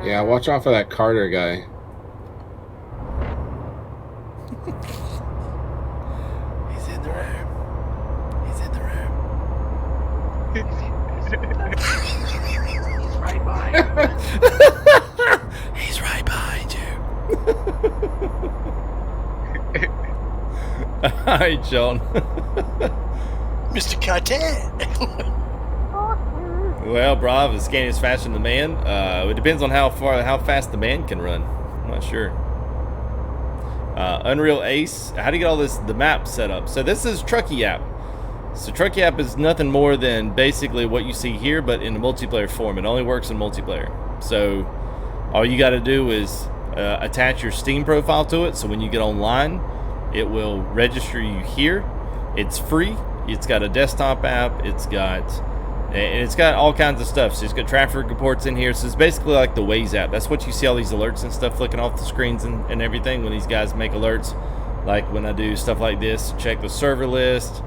Yeah, watch out for that Carter guy. He's in the room. He's in the room. He's right behind you. He's right behind you. Hi, John. Mr. Carter. Well, Brav is scanning as fast as the man. It depends on how fast the man can run. I'm not sure. Unreal Ace. How do you get all the map set up? So this is Truckee app. So Truckee app is nothing more than basically what you see here, but in a multiplayer form. It only works in multiplayer. So all you got to do is attach your Steam profile to it. So when you get online, it will register you here. It's free. It's got a desktop app. It's got all kinds of stuff. So it's got traffic reports in here. So it's basically like the Waze app. That's what you see all these alerts and stuff flicking off the screens and everything when these guys make alerts. Like when I do stuff like this, check the server list.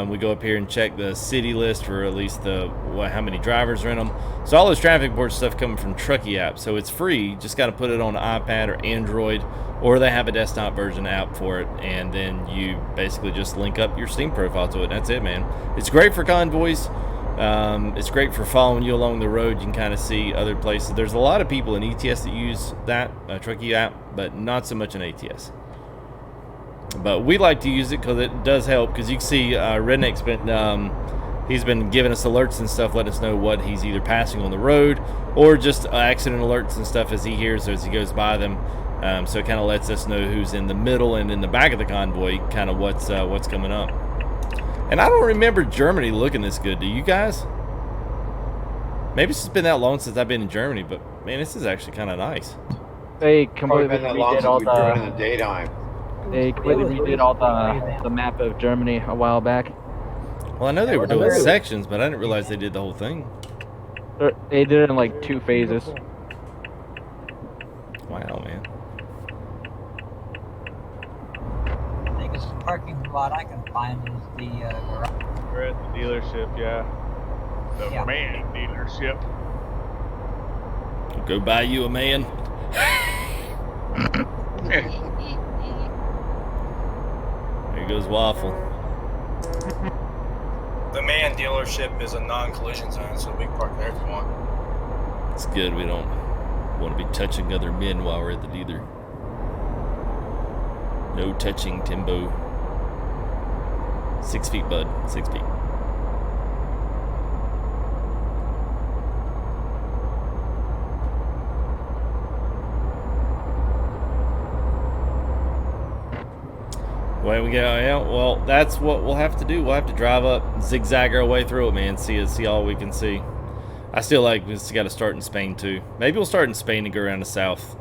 We go up here and check the city list for at least how many drivers are in them. So all this traffic report stuff coming from Truckee app. So it's free. You just got to put it on iPad or Android, or they have a desktop version app for it, and then you basically just link up your Steam profile to it. That's it, man. It's great for convoys. It's great for following you along the road. You can kind of see other places. There's a lot of people in ETS that use that Truckee app, but not so much in ATS. But we like to use it because it does help. Because you can see Redneck's he's been giving us alerts and stuff, letting us know what he's either passing on the road or just accident alerts and stuff as he hears or as he goes by them. So it kind of lets us know who's in the middle and in the back of the convoy, kind of what's coming up. And I don't remember Germany looking this good. Do you guys? Maybe it's just been that long since I've been in Germany, but man, this is actually kind of nice. They completely redid all in the daytime. They completely redid all the map of Germany a while back. Well, I know they were doing sections, but I didn't realize they did the whole thing. They did it in like 2 phases. Wow, man. The biggest parking lot I can find is the garage. We're at the dealership, yeah. The man dealership. Go buy you a man. There goes Waffle. The man dealership is a non-collision zone, so we can park there if you want. It's good. We don't want to be touching other men while we're at the dealer. No touching, Timbo. 6 feet, bud. 6 feet. Well, we go. Yeah, well, that's what we'll have to do. We'll have to drive up, zigzag our way through it, man. See all we can see. I still like we just got to start in Spain too. Maybe we'll start in Spain and go around the south.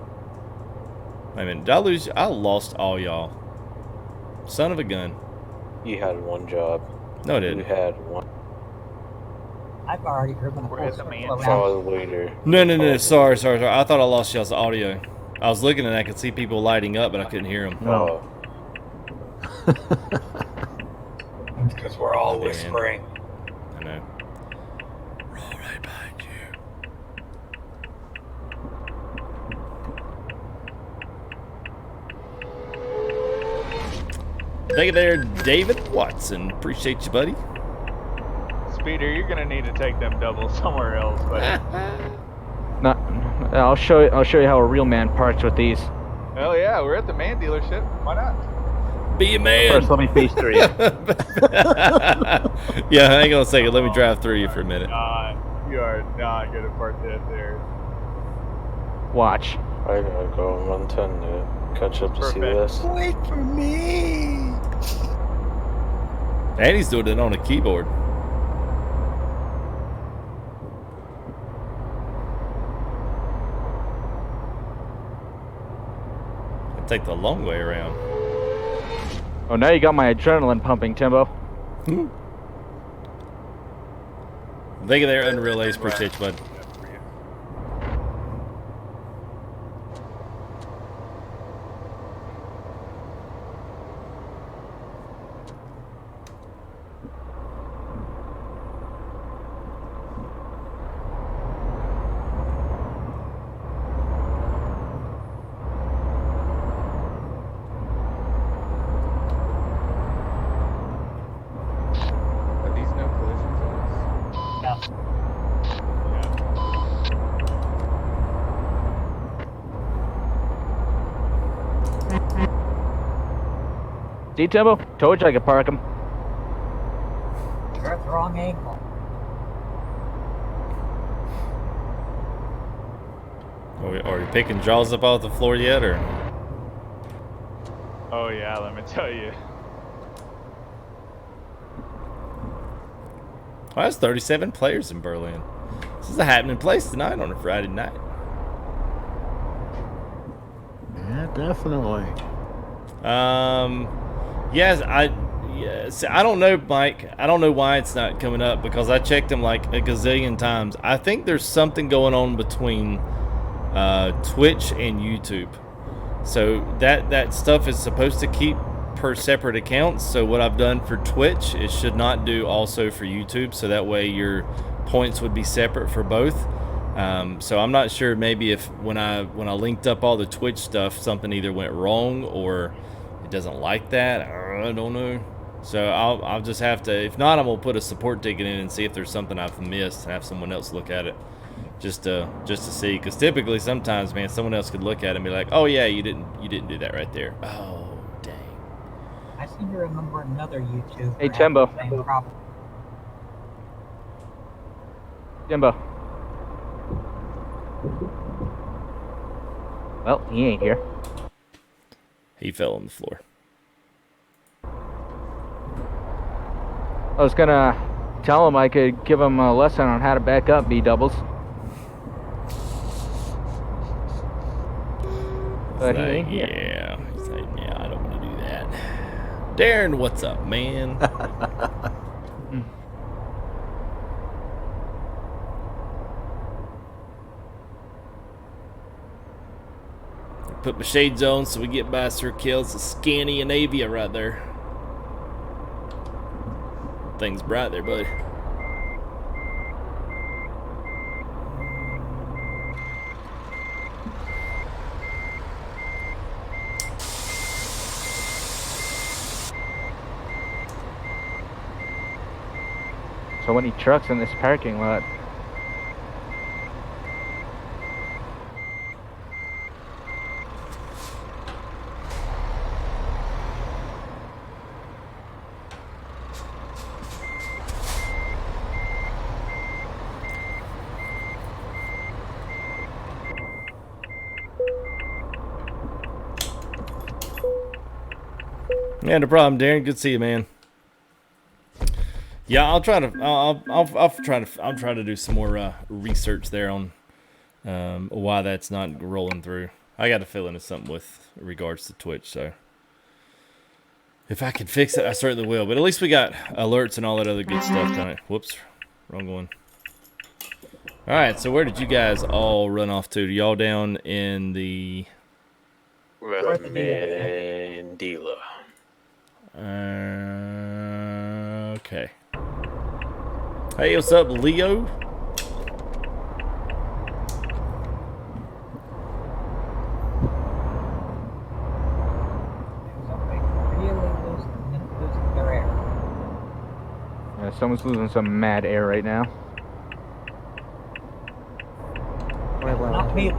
Wait a minute, did I lose? I lost all y'all. Son of a gun. You had one job. No, I didn't. You had one. I've already driven a full circle around. Follow the leader. No. Sorry. I thought I lost y'all's audio. I was looking and I could see people lighting up, but I couldn't hear them. Oh. Because we're all Yeah, man. whispering. I know. We're all right behind you. Thank you there, David Watson. Appreciate you, buddy. Speeder, you're gonna need to take them doubles somewhere else, buddy. No, I'll show you how a real man parks with these. Hell yeah, we're at the man dealership. Why not? Be a man. First, let me face through you. Yeah, hang on a second. Let me drive through you for a minute. You are not gonna park that there. Watch. I gotta go 110 to catch up to see this. Wait for me. And he's doing it on a keyboard. I'll take the long way around. Oh, now you got my adrenaline pumping, Timbo. Thank you there, Unreal Ace. Appreciate you, bud. Are these no collision zones? See, Timbo? Told you I could park them. You're at the wrong angle. Are we picking jaws up off the floor yet, or? Oh yeah, let me tell you. Well, that's 37 players in Berlin. This is a happening place tonight on a Friday night. Yeah, definitely. Yes, I don't know, Mike. I don't know why it's not coming up because I checked them like a gazillion times. I think there's something going on between Twitch and YouTube. So that stuff is supposed to keep per separate accounts. So what I've done for Twitch, it should not do also for YouTube. So that way your points would be separate for both. So I'm not sure. Maybe if when I linked up all the Twitch stuff, something either went wrong or it doesn't like that. I don't know. So I'll just have to. If not, I'm gonna put a support ticket in and see if there's something I've missed and have someone else look at it, just to see. Because typically, sometimes, man, someone else could look at it and be like, "Oh yeah, you didn't do that right there." Oh dang. I seem to remember another YouTuber. Hey, Timbo. having the same problem. Timbo. Well, he ain't here. He fell on the floor. I was gonna tell him I could give him a lesson on how to back up B-doubles. But he ain't here. Yeah. He's like, yeah, I don't want to do that. Darren, what's up, man? Put my shades on so we get by Sir Kills, Scandinavia right there. Thing's bright there, buddy. So many trucks in this parking lot. Yeah, no problem, Darren. Good to see you, man. Yeah, I'll try to. I'll try to do some more research there on why that's not rolling through. I got a feeling it's something with regards to Twitch. So if I can fix it, I certainly will. But at least we got alerts and all that other good stuff done. Whoops, wrong one. All right, so where did you guys all run off to? Y'all down in the We're at the main dealer. Hey, what's up, Leo? Losing their air. Someone's losing some mad air right now. Not me.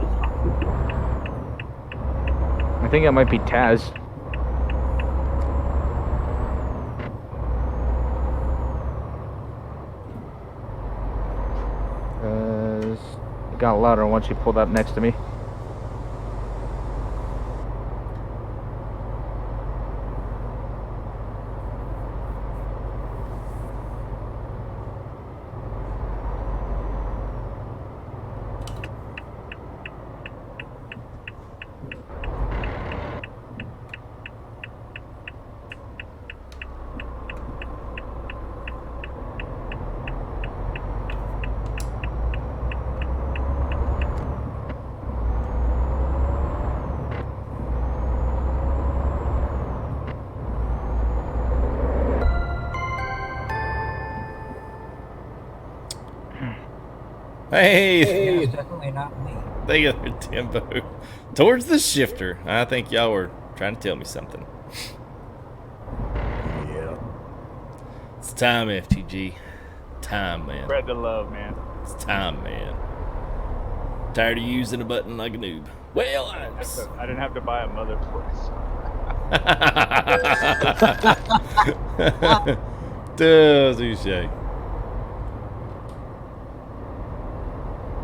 I think it might be Taz. It got louder once she pulled up next to me. Hey, It's definitely not me. they go Timbo towards the shifter. I think y'all were trying to tell me something. Yeah. It's time, FTG. Time, man. Spread the love, man. It's time, man. Tired of using a button like a noob. Well, I didn't have to buy a mother Duh, touche.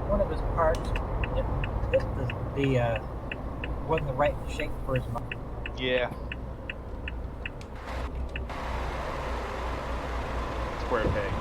One of his parts, wasn't the right shape for his mouth. Yeah. Square peg.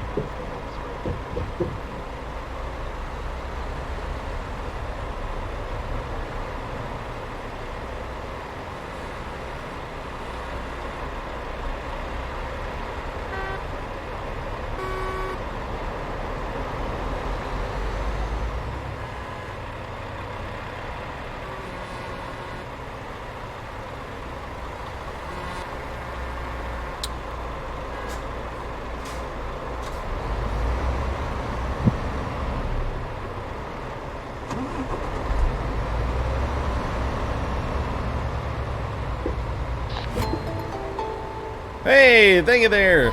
Hey, thank you there.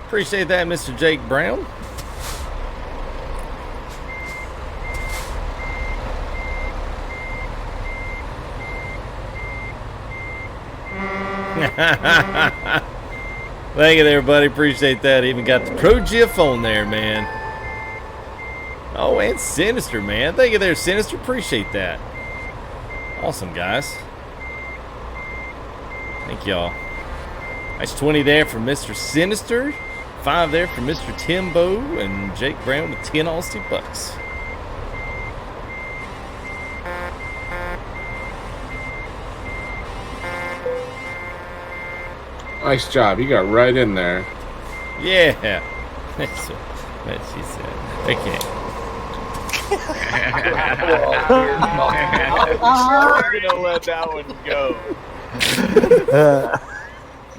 Appreciate that, Mr. Jake Brown. Thank you there, buddy. Appreciate that. Even got the Pro GIF on there, man. Oh, and Sinister, man. Thank you there, Sinister. Appreciate that. Awesome, guys. Thank y'all. Nice 20 there for Mr. Sinister. 5 there for Mr. Timbo and Jake Brown with 10 Aussie bucks. Nice job. You got right in there. Yeah. That's what she said. Okay. I'm gonna let that one go.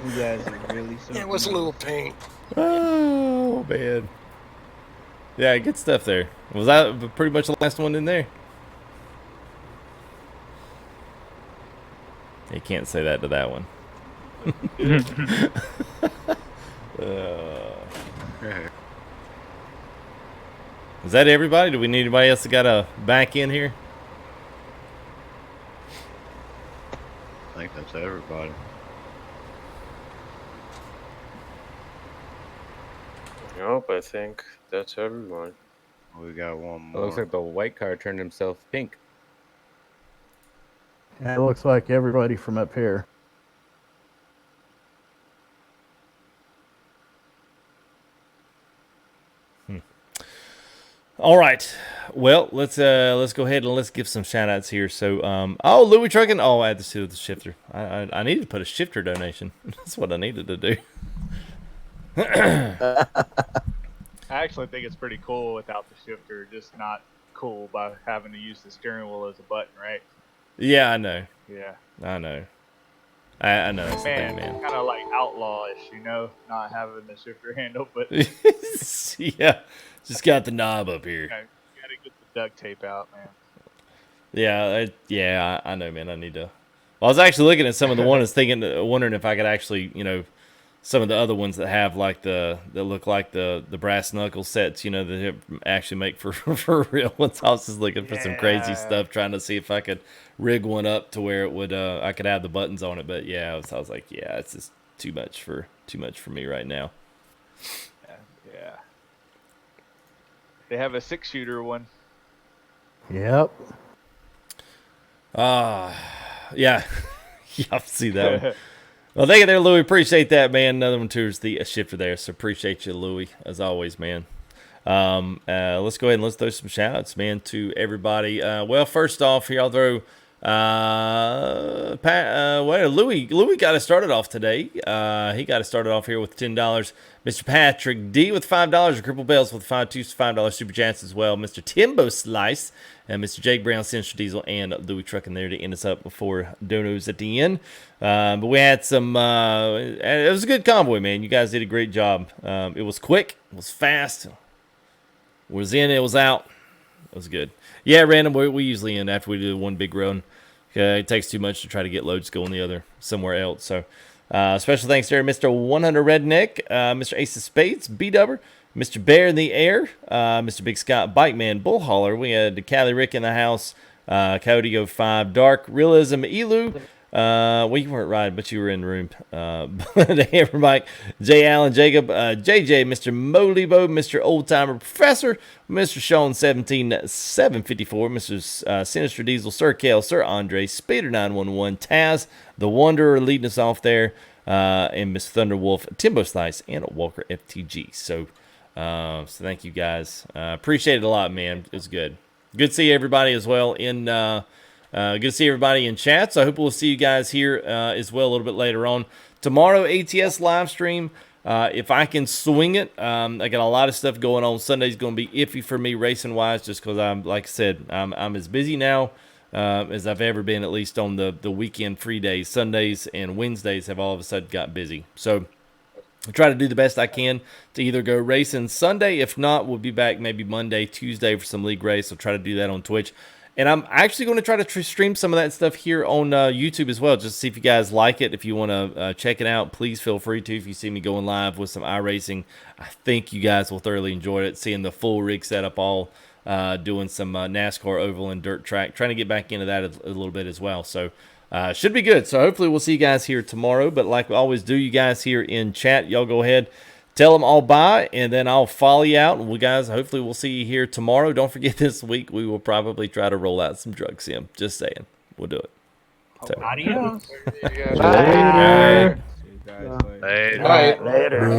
You guys are really so. It was a little paint. Oh, man. Yeah, good stuff there. Was that pretty much the last one in there? You can't say that to that one. Is that everybody? Do we need anybody else that got a back in here? I think that's everybody. Nope, I think that's everyone. We got one It more. looks like the white car turned himself pink. Yeah, it looks like everybody from up here. All right. Well, let's go ahead and let's give some shout outs here. So oh, Louis Trucking. Oh, I had to do the shifter. I needed to put a shifter donation. That's what I needed to do. I actually think it's pretty cool without the shifter, just not cool by having to use the steering wheel as a button, right? Yeah, I know. Yeah. I know. I know that's the Man, thing, man. kind of like outlawish, you know, not having the shifter handle, but Yeah, just got the knob up here. you gotta get the duct tape out, man. Yeah, I know, man. I need to. Well, I was actually looking at some of the ones, wondering if I could actually, some of the other ones that have like that look like the brass knuckle sets, that actually make for real ones. I was just looking for some crazy stuff, trying to see if I could rig one up to where it would I could have the buttons on it. But yeah, I was like, yeah, it's just too much for me right now. Yeah. They have a 6-shooter one. Yep. Yeah. Y'all see that one. Well, thank you there, Louie. Appreciate that, man. Another one too is the shifter there, so appreciate you, Louie, as always, man. Let's go ahead and let's throw some shout-outs, man, to everybody. Well, first off, here I'll throw Louie got us started off today. He got us started off here with $10. Mr. Patrick D with $5. Cripple Bells with $5 Super Chats as well. Mr. Timbo Slice and Mr. Jake Brown, Sinister Diesel, and Louie Trucking there to end us up before donos at the end. But we had some. It was a good convoy, man. You guys did a great job. It was quick. It was fast. It was in. It was out. It was good. Yeah, random. We usually end after we do one big run. It takes too much to try to get loads going the other somewhere else. So, special thanks there, Mr. 100 Redneck, Mr. Ace of Spades, B-Dubber, Mr. Bear in the Air, Mr. Big Scott, Bike Man, Bull Hauler. We had Cali Rick in the house, Coyote 05, Dark, Realism, Elu. Well, you weren't riding, but you were in the room. Hammer Mike, Jay Allen, Jacob, JJ, Mr. Molibo, Mr. Old Timer Professor, Mr. Sean 17754, Mr. Sinister Diesel, Sir Kale, Sir Andre, Speeder 911, Taz, the Wanderer leading us off there, and Miss Thunderwolf, Timbo Slice, and Walker FTG. So thank you guys. Appreciate it a lot, man. It was good. Good to see everybody as well in. Good to see everybody in chat. So I hope we'll see you guys here as well a little bit later on. Tomorrow, ATS live stream. If I can swing it, I got a lot of stuff going on. Sunday's going to be iffy for me racing-wise just because I'm, like I said, I'm as busy now as I've ever been, at least on the weekend free days. Sundays and Wednesdays have all of a sudden got busy. So I'll try to do the best I can to either go racing Sunday. If not, we'll be back maybe Monday, Tuesday for some league race. I'll try to do that on Twitch. And I'm actually going to try to stream some of that stuff here on YouTube as well, just to see if you guys like it. If you want to check it out, please feel free to. If you see me going live with some iRacing, I think you guys will thoroughly enjoy it. Seeing the full rig setup, all doing some NASCAR oval and dirt track, trying to get back into that a little bit as well. So should be good. So hopefully we'll see you guys here tomorrow. But like we always do, you guys here in chat, y'all go ahead. Tell them I'll buy, and then I'll follow you out. And we guys, hopefully we'll see you here tomorrow. Don't forget this week we will probably try to roll out some drug sim. Just saying. We'll do it. So. Adios. Later. Later.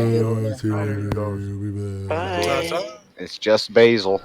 It's just Basil.